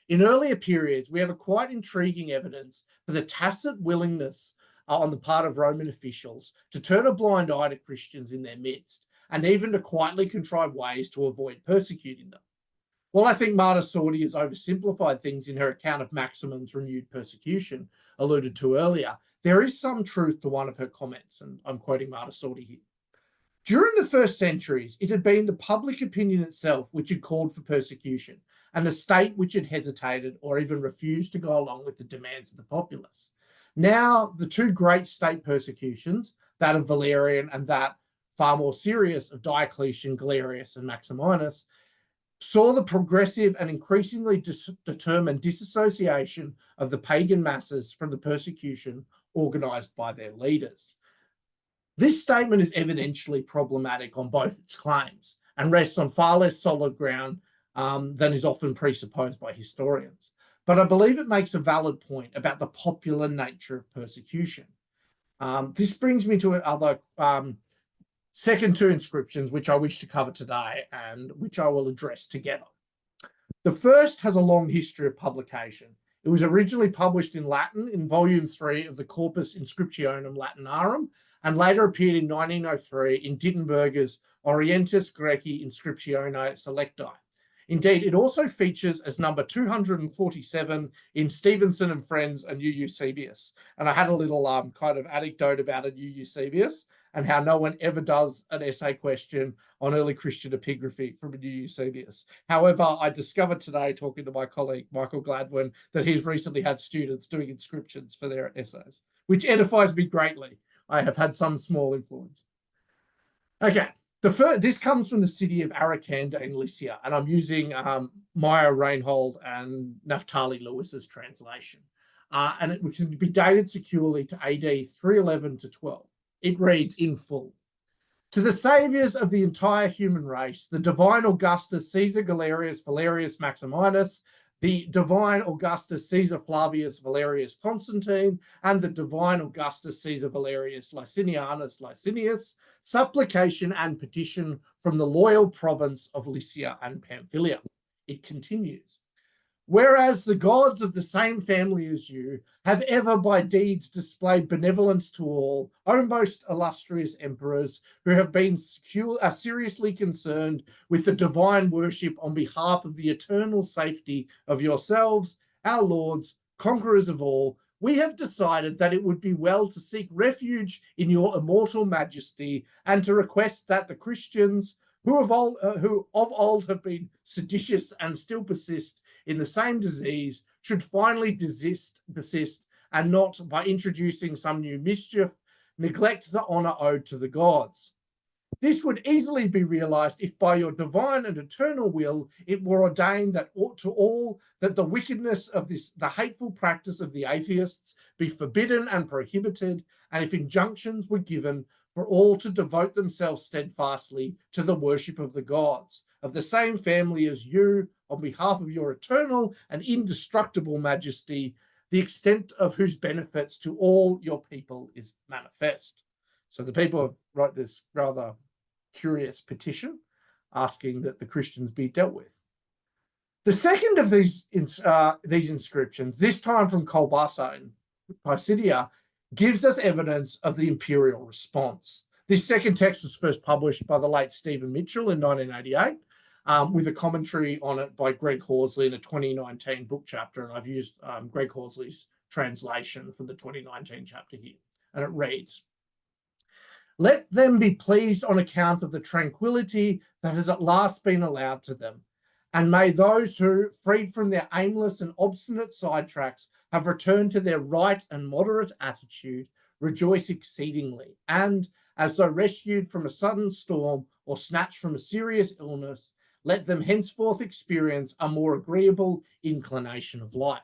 Speaker 1: In earlier periods, we have a quite intriguing evidence for the tacit willingness on the part of Roman officials to turn a blind eye to Christians in their midst, and even to quietly contrive ways to avoid persecuting them. While I think Marta Sordi has oversimplified things in her account of Maximin's renewed persecution, alluded to earlier, there is some truth to one of her comments, and I'm quoting Marta Sordi here. During the first centuries, it had been the public opinion itself which had called for persecution, and the state which had hesitated or even refused to go along with the demands of the populace. Now, the two great state persecutions, that of Valerian and that far more serious of Diocletian, Galerius, and Maximinus, saw the progressive and increasingly determined disassociation of the pagan masses from the persecution organised by their leaders. This statement is evidentially problematic on both its claims and rests on far less solid ground than is often presupposed by historians. But I believe it makes a valid point about the popular nature of persecution. This brings me to other second two inscriptions, which I wish to cover today and which I will address together. The first has a long history of publication. It was originally published in Latin in volume 3 of the Corpus Inscriptionum Latinarum, and later appeared in 1903 in Dittenberger's Orientis Graeci Inscriptione Selecti. Indeed, it also features as number 247 in Stevenson and Friends and Eusebius. And I had a little kind of anecdote about a Eusebius and how no one ever does an essay question on early Christian epigraphy from a Eusebius. However, I discovered today, talking to my colleague Michael Gladwin, that he's recently had students doing inscriptions for their essays, which edifies me greatly. I have had some small influence. Okay. This comes from the city of Arakanda in Lycia, and I'm using Maya Reinhold and Naphtali Lewis's translation. And it can be dated securely to AD 311 to 12. It reads in full. To the saviours of the entire human race, the divine Augustus Caesar Galerius Valerius Maximinus, the divine Augustus Caesar Flavius Valerius Constantine, and the divine Augustus Caesar Valerius Licinianus Licinius, supplication and petition from the loyal province of Lycia and Pamphylia. It continues. Whereas the gods of the same family as you have ever by deeds displayed benevolence to all, O most illustrious emperors, who have been seriously concerned with the divine worship on behalf of the eternal safety of yourselves, our lords, conquerors of all, we have decided that it would be well to seek refuge in your immortal majesty and to request that the Christians, who of old have been seditious and still persist in the same disease, should finally desist and not, by introducing some new mischief, neglect the honour owed to the gods. This would easily be realized if by your divine and eternal will it were ordained that to all that the wickedness of the hateful practice of the atheists be forbidden and prohibited, and if injunctions were given for all to devote themselves steadfastly to the worship of the gods, of the same family as you, on behalf of your eternal and indestructible majesty, the extent of whose benefits to all your people is manifest. So the people wrote this rather curious petition asking that the Christians be dealt with. The second of these inscriptions, this time from Kolbasa in Pisidia, gives us evidence of the imperial response. This second text was first published by the late Stephen Mitchell in 1988, with a commentary on it by Greg Horsley in a 2019 book chapter, and I've used Greg Horsley's translation for the 2019 chapter here, and it reads, "Let them be pleased on account of the tranquility that has at last been allowed to them. And may those who, freed from their aimless and obstinate sidetracks, have returned to their right and moderate attitude, rejoice exceedingly. And, as though rescued from a sudden storm or snatched from a serious illness, let them henceforth experience a more agreeable inclination of life.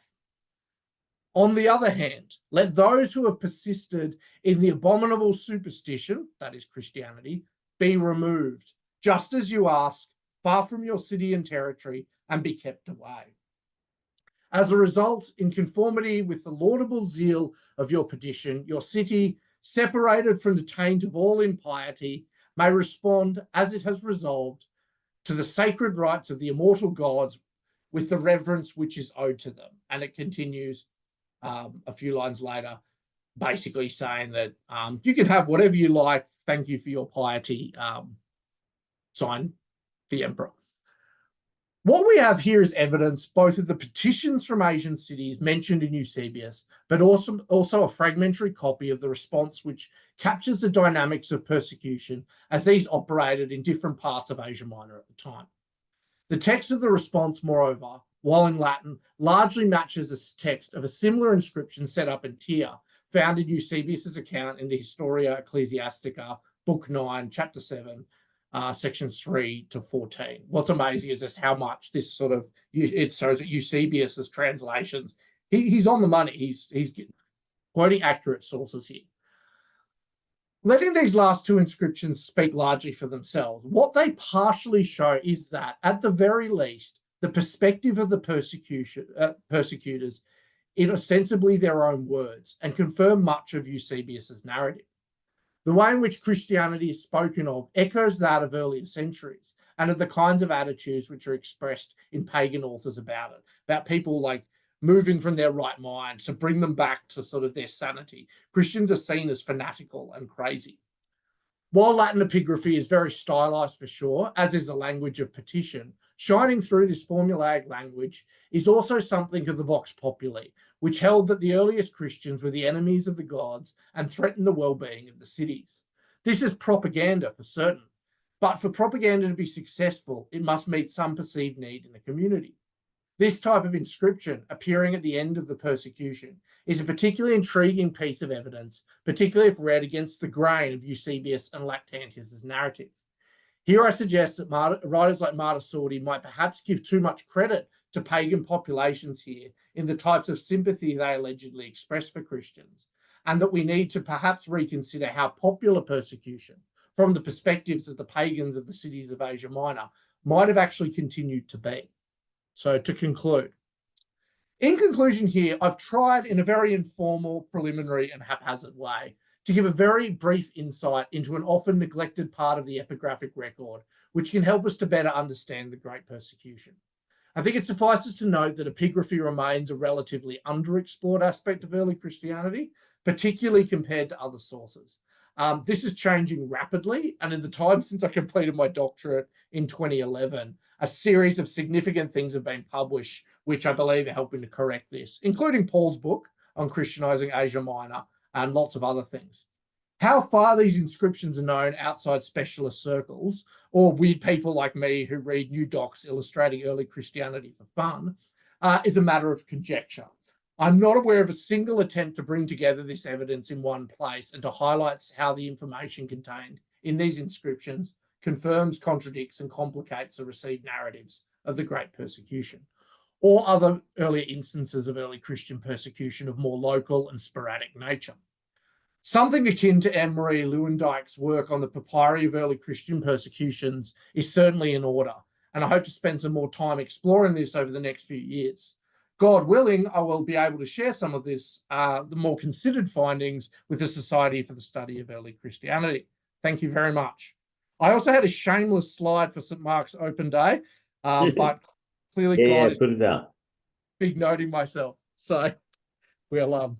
Speaker 1: On the other hand, let those who have persisted in the abominable superstition, that is Christianity, be removed, just as you ask, far from your city and territory, and be kept away. As a result, in conformity with the laudable zeal of your petition, your city, separated from the taint of all impiety, may respond, as it has resolved, to the sacred rites of the immortal gods with the reverence which is owed to them." And it continues a few lines later, basically saying that you can have whatever you like, thank you for your piety, sign the emperor. What we have here is evidence both of the petitions from Asian cities mentioned in Eusebius, but also a fragmentary copy of the response which captures the dynamics of persecution as these operated in different parts of Asia Minor at the time. The text of the response, moreover, while in Latin, largely matches a text of a similar inscription set up in Tyre, found in Eusebius's account in the Historia Ecclesiastica, Book 9, Chapter 7, sections 3 to 14. What's amazing is just how much this sort of, it shows that Eusebius's translations, he's on the money. He's quoting accurate sources here. Letting these last two inscriptions speak largely for themselves, what they partially show is that, at the very least, the perspective of the persecutors in ostensibly their own words, and confirm much of Eusebius's narrative. The way in which Christianity is spoken of echoes that of earlier centuries and of the kinds of attitudes which are expressed in pagan authors about people like moving from their right mind to bring them back to sort of their sanity. Christians are seen as fanatical and crazy. While Latin epigraphy is very stylized for sure, as is the language of petition, shining through this formulaic language is also something of the vox populi, which held that the earliest Christians were the enemies of the gods and threatened the well-being of the cities. This is propaganda for certain, but for propaganda to be successful, it must meet some perceived need in the community. This type of inscription, appearing at the end of the persecution, is a particularly intriguing piece of evidence, particularly if read against the grain of Eusebius and Lactantius's narrative. Here I suggest that writers like Marta Sordi might perhaps give too much credit to pagan populations here in the types of sympathy they allegedly express for Christians, and that we need to perhaps reconsider how popular persecution, from the perspectives of the pagans of the cities of Asia Minor, might have actually continued to be. So to conclude, in conclusion here, I've tried in a very informal, preliminary and haphazard way to give a very brief insight into an often neglected part of the epigraphic record, which can help us to better understand the Great Persecution. I think it suffices to note that epigraphy remains a relatively underexplored aspect of early Christianity, particularly compared to other sources. This is changing rapidly, and in the time since I completed my doctorate in 2011, a series of significant things have been published, which I believe are helping to correct this, including Paul's book on Christianizing Asia Minor and lots of other things. How far these inscriptions are known outside specialist circles, or weird people like me who read new docs illustrating early Christianity for fun, is a matter of conjecture. I'm not aware of a single attempt to bring together this evidence in one place and to highlight how the information contained in these inscriptions confirms, contradicts, and complicates the received narratives of the Great Persecution, or other earlier instances of early Christian persecution of more local and sporadic nature. Something akin to Anne-Marie Lewandijk's work on the papyri of early Christian persecutions is certainly in order, and I hope to spend some more time exploring this over the next few years. God willing, I will be able to share some of this, the more considered findings, with the Society for the Study of Early Christianity. Thank you very much. I also had a shameless slide for St. Mark's Open Day, but clearly God is
Speaker 2: put it up.
Speaker 1: big noting myself. So we'll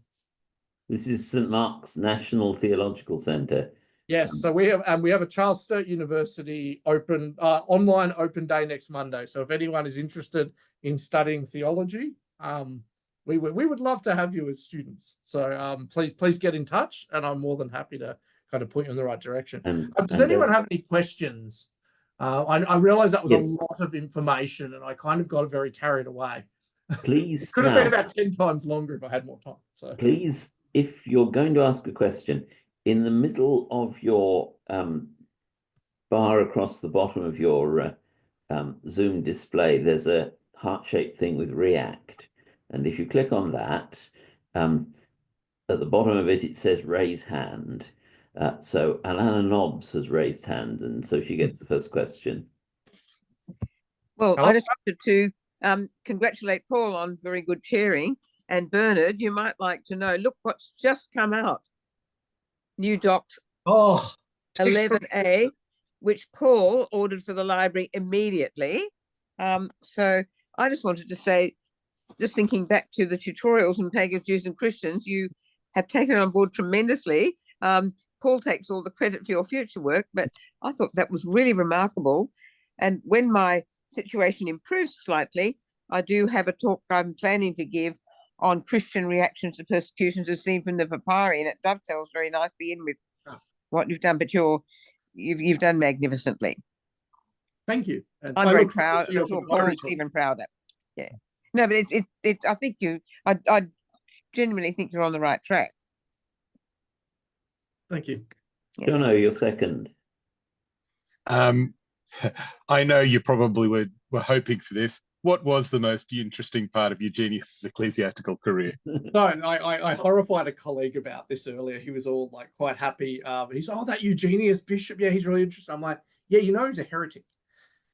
Speaker 2: This is St. Mark's National Theological Centre.
Speaker 1: yes, so we have a Charles Sturt University open online open day next Monday. So if anyone is interested in studying theology, we would love to have you as students. So please get in touch, and I'm more than happy to kind of point you in the right direction. Does anyone have any questions? I realize that was
Speaker 2: Yes.
Speaker 1: a lot of information, and I kind of got very carried away.
Speaker 2: Please,
Speaker 1: Could have been about 10 times longer if I had more time. So
Speaker 2: please, if you're going to ask a question, in the middle of your bar across the bottom of your Zoom display, there's a heart-shaped thing with React. And if you click on that, at the bottom of it, it says raise hand. So Alana Nobbs has raised hand, and so she gets the first question.
Speaker 7: Well,
Speaker 1: Hello?
Speaker 7: I just wanted to congratulate Paul on very good chairing. And Bernard, you might like to know, look what's just come out. New Docs
Speaker 1: oh,
Speaker 7: 11A, which Paul ordered for the library immediately. So I just wanted to say, just thinking back to the tutorials on pagans, Jews and Christians, you have taken on board tremendously. Paul takes all the credit for your future work, but I thought that was really remarkable. And when my situation improves slightly, I do have a talk I'm planning to give on Christian reactions to persecutions as seen from the papyri, and it dovetails very nicely in with what you've done. But you've done magnificently.
Speaker 1: thank you. And
Speaker 7: I'm
Speaker 1: I
Speaker 7: very
Speaker 1: look forward
Speaker 7: proud.
Speaker 1: to
Speaker 7: I'm
Speaker 1: your
Speaker 7: sure Paul
Speaker 1: papyri
Speaker 7: is
Speaker 1: talk.
Speaker 7: even prouder. Yeah. No, but it's. I think I genuinely think you're on the right track.
Speaker 1: Thank you.
Speaker 2: Jono, you're second.
Speaker 8: I know you probably were hoping for this. What was the most interesting part of Eugenius' ecclesiastical career?
Speaker 1: So I horrified a colleague about this earlier. He was all like quite happy. He's, oh, that Eugenius bishop. Yeah, he's really interesting. I'm like, yeah, you know, he's a heretic.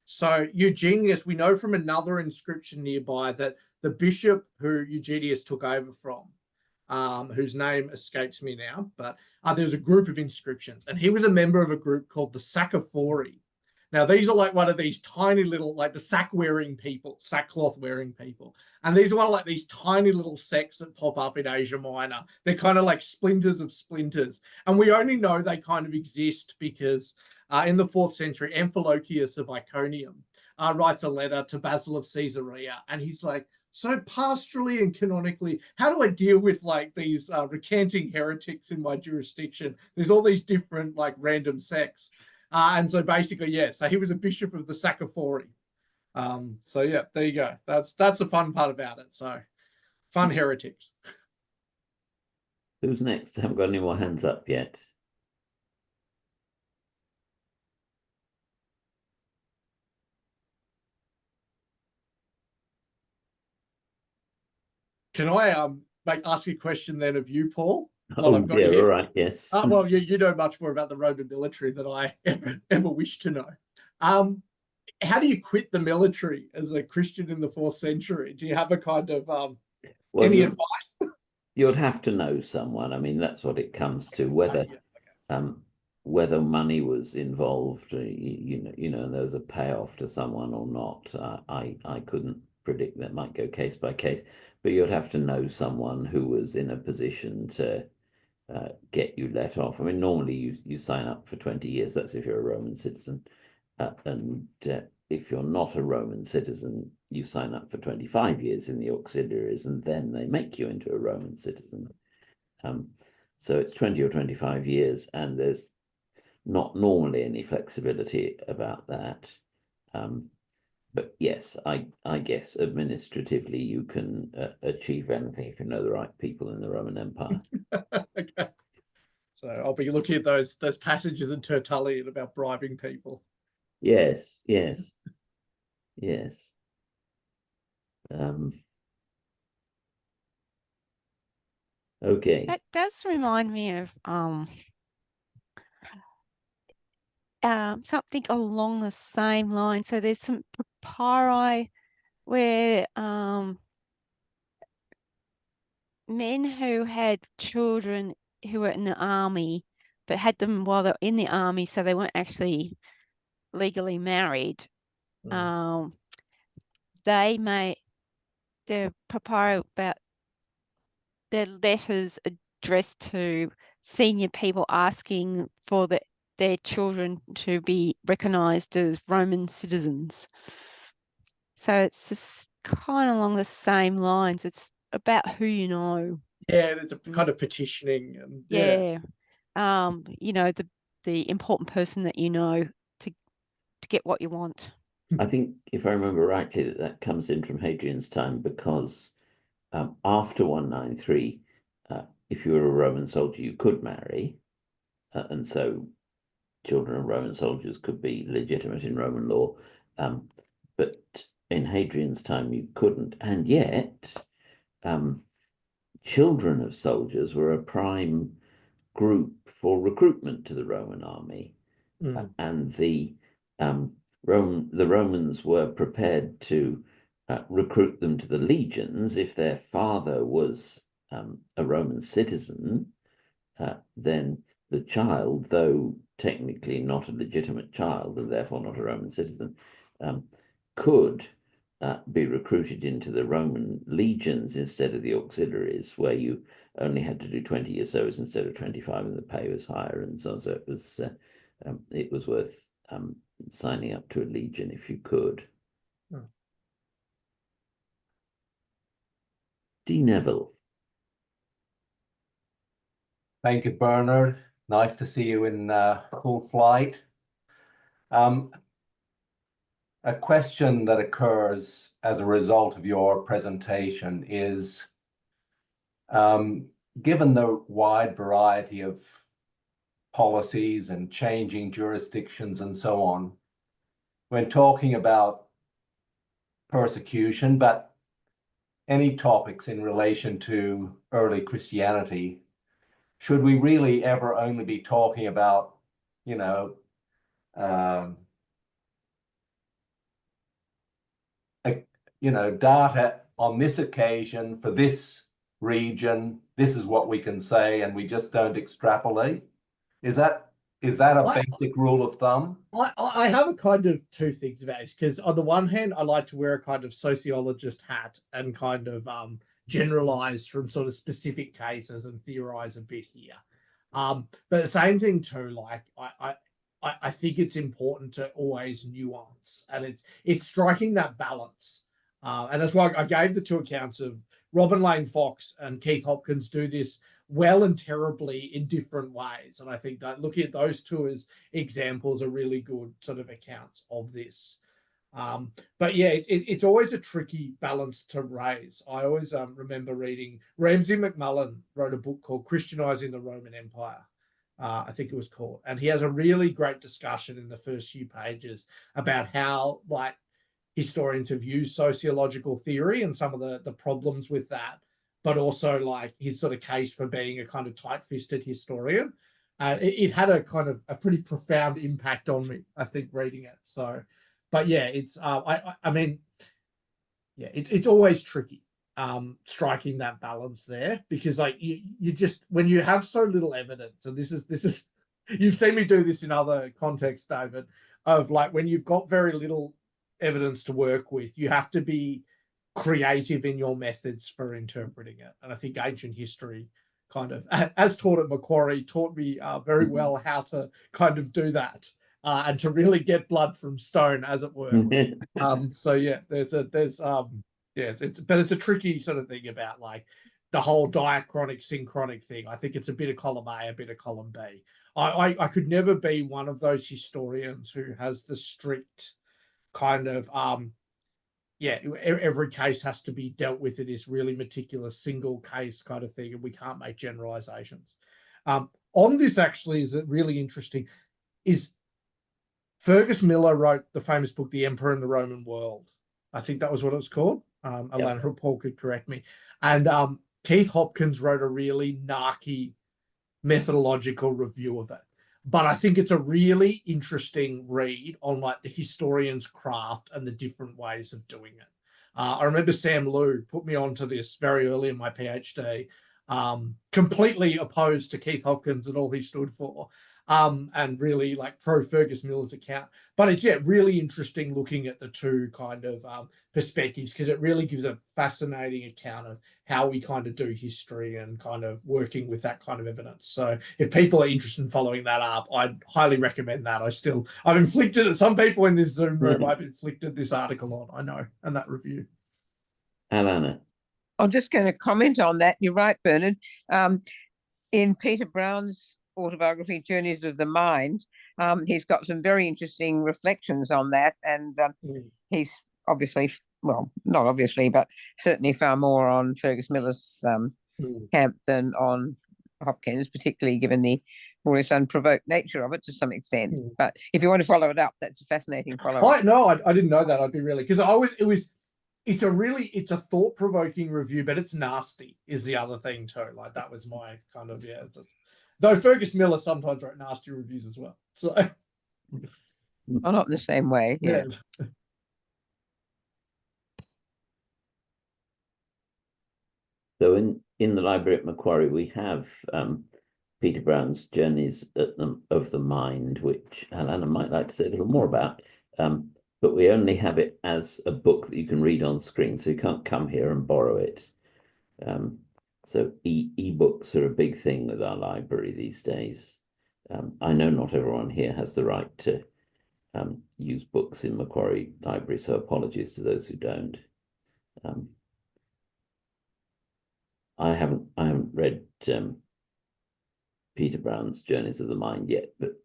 Speaker 1: So Eugenius, we know from another inscription nearby that the bishop who Eugenius took over from, whose name escapes me now, but there's a group of inscriptions, and he was a member of a group called the Saccophori. Now, these are like one of these tiny little, like the sackcloth-wearing people. And these are one of like these tiny little sects that pop up in Asia Minor. They're kind of like splinters of splinters. And we only know they kind of exist because in the 4th century, Amphilochius of Iconium writes a letter to Basil of Caesarea. And he's like, so pastorally and canonically, how do I deal with like these recanting heretics in my jurisdiction? There's all these different like random sects. And so basically, yeah, so he was a bishop of the Saccophori. So yeah, there you go. That's the fun part about it. So fun heretics.
Speaker 2: Who's next? I haven't got any more hands up yet.
Speaker 1: Can I ask a question then of you, Paul?
Speaker 2: Oh, yeah, all right, yes.
Speaker 1: Well, you know much more about the Roman military than I ever wish to know. How do you quit the military as a Christian in the 4th century? Do you have a kind of any advice?
Speaker 2: You'd have to know someone. I mean, that's what it comes to. Whether money was involved, you know, there was a payoff to someone or not. I couldn't predict. That might go case by case, but you'd have to know someone who was in a position to get you let off. I mean, normally you sign up for 20 years. That's if you're a Roman citizen. And if you're not a Roman citizen, you sign up for 25 years in the auxiliaries, and then they make you into a Roman citizen. So it's 20 or 25 years, and there's not normally any flexibility about that. But yes, I guess administratively you can achieve anything if you know the right people in the Roman Empire.
Speaker 1: Okay. So I'll be looking at those passages in Tertullian about bribing people.
Speaker 2: Yes, yes, yes. Okay.
Speaker 4: That does remind me of something along the same line. So there's some papyri where men who had children who were in the army, but had them while they're in the army, so they weren't actually legally married. They made their papyri about their letters addressed to senior people asking for their children to be recognized as Roman citizens. So it's just kind of along the same lines. It's about who you know.
Speaker 1: Yeah, there's a kind of petitioning and
Speaker 4: Yeah. You know, the important person that you know to get what you want.
Speaker 2: I think, if I remember rightly, that comes in from Hadrian's time, because after 193, if you were a Roman soldier, you could marry, and so children of Roman soldiers could be legitimate in Roman law, but in Hadrian's time you couldn't, and yet children of soldiers were a prime group for recruitment to the Roman army, and the Romans were prepared to recruit them to the legions if their father was a Roman citizen. Then the child, though technically not a legitimate child and therefore not a Roman citizen, could be recruited into the Roman legions instead of the auxiliaries, where you only had to do 20 years service instead of 25, and the pay was higher, and so on. So it was worth signing up to a legion if you could. D. Neville.
Speaker 9: Thank you, Bernard. Nice to see you in full flight. A question that occurs as a result of your presentation is, given the wide variety of policies and changing jurisdictions and so on, when talking about persecution, but any topics in relation to early Christianity, should we really ever only be talking about, data on this occasion for this region, this is what we can say, and we just don't extrapolate? Is that a basic rule of thumb?
Speaker 1: I have a kind of two things about this, because on the one hand, I like to wear a kind of sociologist hat and kind of generalize from sort of specific cases and theorize a bit here. But the same thing too, like I think it's important to always nuance, and it's striking that balance. And that's why I gave the two accounts of Robin Lane Fox and Keith Hopkins do this well and terribly in different ways. And I think that looking at those two as examples are really good sort of accounts of this. But yeah, it's always a tricky balance to raise. I always remember reading Ramsay MacMullen wrote a book called Christianizing the Roman Empire. I think it was called. And he has a really great discussion in the first few pages about how historians have used sociological theory and some of the problems with that, but also his sort of case for being a kind of tight-fisted historian. It had a kind of a pretty profound impact on me, I think, reading it. So, but yeah, it's I mean, yeah, it's always tricky striking that balance there, because you just, when you have so little evidence, and this is you've seen me do this in other contexts, David, of when you've got very little evidence to work with, you have to be creative in your methods for interpreting it. And I think ancient history kind of, as taught at Macquarie, taught me very well how to kind of do that and to really get blood from stone, as it were. So yeah, but it's a tricky sort of thing about the whole diachronic synchronic thing. I think it's a bit of column A, a bit of column B. I could never be one of those historians who has the strict kind of every case has to be dealt with in this really meticulous single case kind of thing, and we can't make generalizations. on this actually is really interesting. Is Fergus Miller wrote the famous book, The Emperor and the Roman World. I think that was what it was called. Alana or Paul could correct me. And Keith Hopkins wrote a really narky methodological review of it. But I think it's a really interesting read on like the historian's craft and the different ways of doing it. I remember Sam Liu put me onto this very early in my PhD, completely opposed to Keith Hopkins and all he stood for, and really like pro Fergus Miller's account. But it's really interesting looking at the two kind of perspectives, because it really gives a fascinating account of how we kind of do history and kind of working with that kind of evidence. So if people are interested in following that up, I'd highly recommend that. I've inflicted some people in this Zoom room, I've inflicted this article on, I know, and that review.
Speaker 2: Alana.
Speaker 7: I'm just going to comment on that. You're right, Bernard. In Peter Brown's autobiography, Journeys of the Mind, he's got some very interesting reflections on that. And he's obviously, well, not obviously, but certainly far more on Fergus Miller's camp than on Hopkins, particularly given the more or less unprovoked nature of it to some extent. But if you want to follow it up, that's a fascinating follow-up.
Speaker 1: I didn't know that. I'd be really, because it's a thought-provoking review, but it's nasty is the other thing too. Like that was my kind of, though Fergus Miller sometimes wrote nasty reviews as well. So
Speaker 7: well, not in the same way. Yeah.
Speaker 2: So in the library at Macquarie, we have Peter Brown's Journeys of the Mind, which Alana might like to say a little more about. But we only have it as a book that you can read on screen, so you can't come here and borrow it. So e-books are a big thing with our library these days. I know not everyone here has the right to use books in Macquarie Library, so apologies to those who don't. I haven't read Peter Brown's Journeys of the Mind yet, but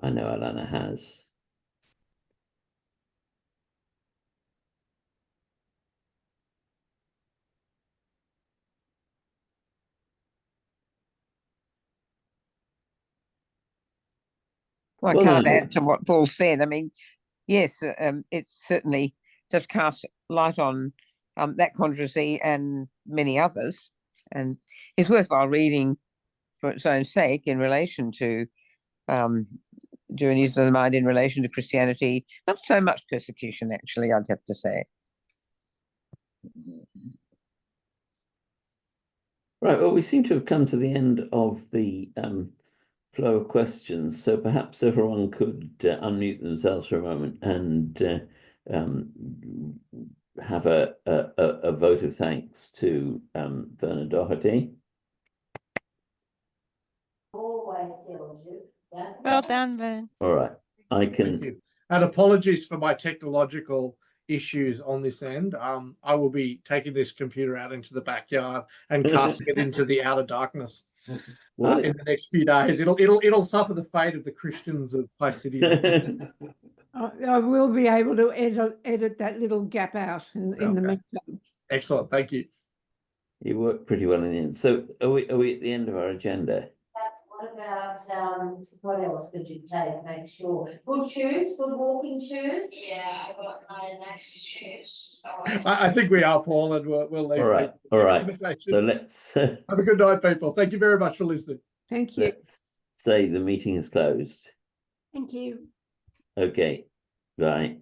Speaker 2: I know Alana has.
Speaker 7: Well, I can't add to what Paul said. I mean, yes, it certainly does cast light on that controversy and many others, and it's worthwhile reading for its own sake in relation to Journeys of the Mind in relation to Christianity. Not so much persecution, actually, I'd have to say.
Speaker 2: Right, well, we seem to have come to the end of the flow of questions, so perhaps everyone could unmute themselves for a moment and have a vote of thanks to Bernhard Doherty.
Speaker 4: Well done, Ben.
Speaker 2: All right,
Speaker 1: Thank you. And apologies for my technological issues on this end. I will be taking this computer out into the backyard and casting it into the outer darkness. In the next few days, it'll suffer the fate of the Christians of Pisidia.
Speaker 3: I will be able to edit that little gap out in the meantime.
Speaker 1: Excellent, thank you.
Speaker 2: You worked pretty well in the end. So are we at the end of our agenda?
Speaker 5: What about what else could you take? Make sure good shoes, good walking shoes. Yeah, I got my nice shoes.
Speaker 1: I think we are, Paul, and we'll leave.
Speaker 2: All right. So let's
Speaker 1: have a good night, people. Thank you very much for listening.
Speaker 3: Thank you.
Speaker 2: Let's say the meeting is closed.
Speaker 3: Thank you.
Speaker 2: Okay. Bye.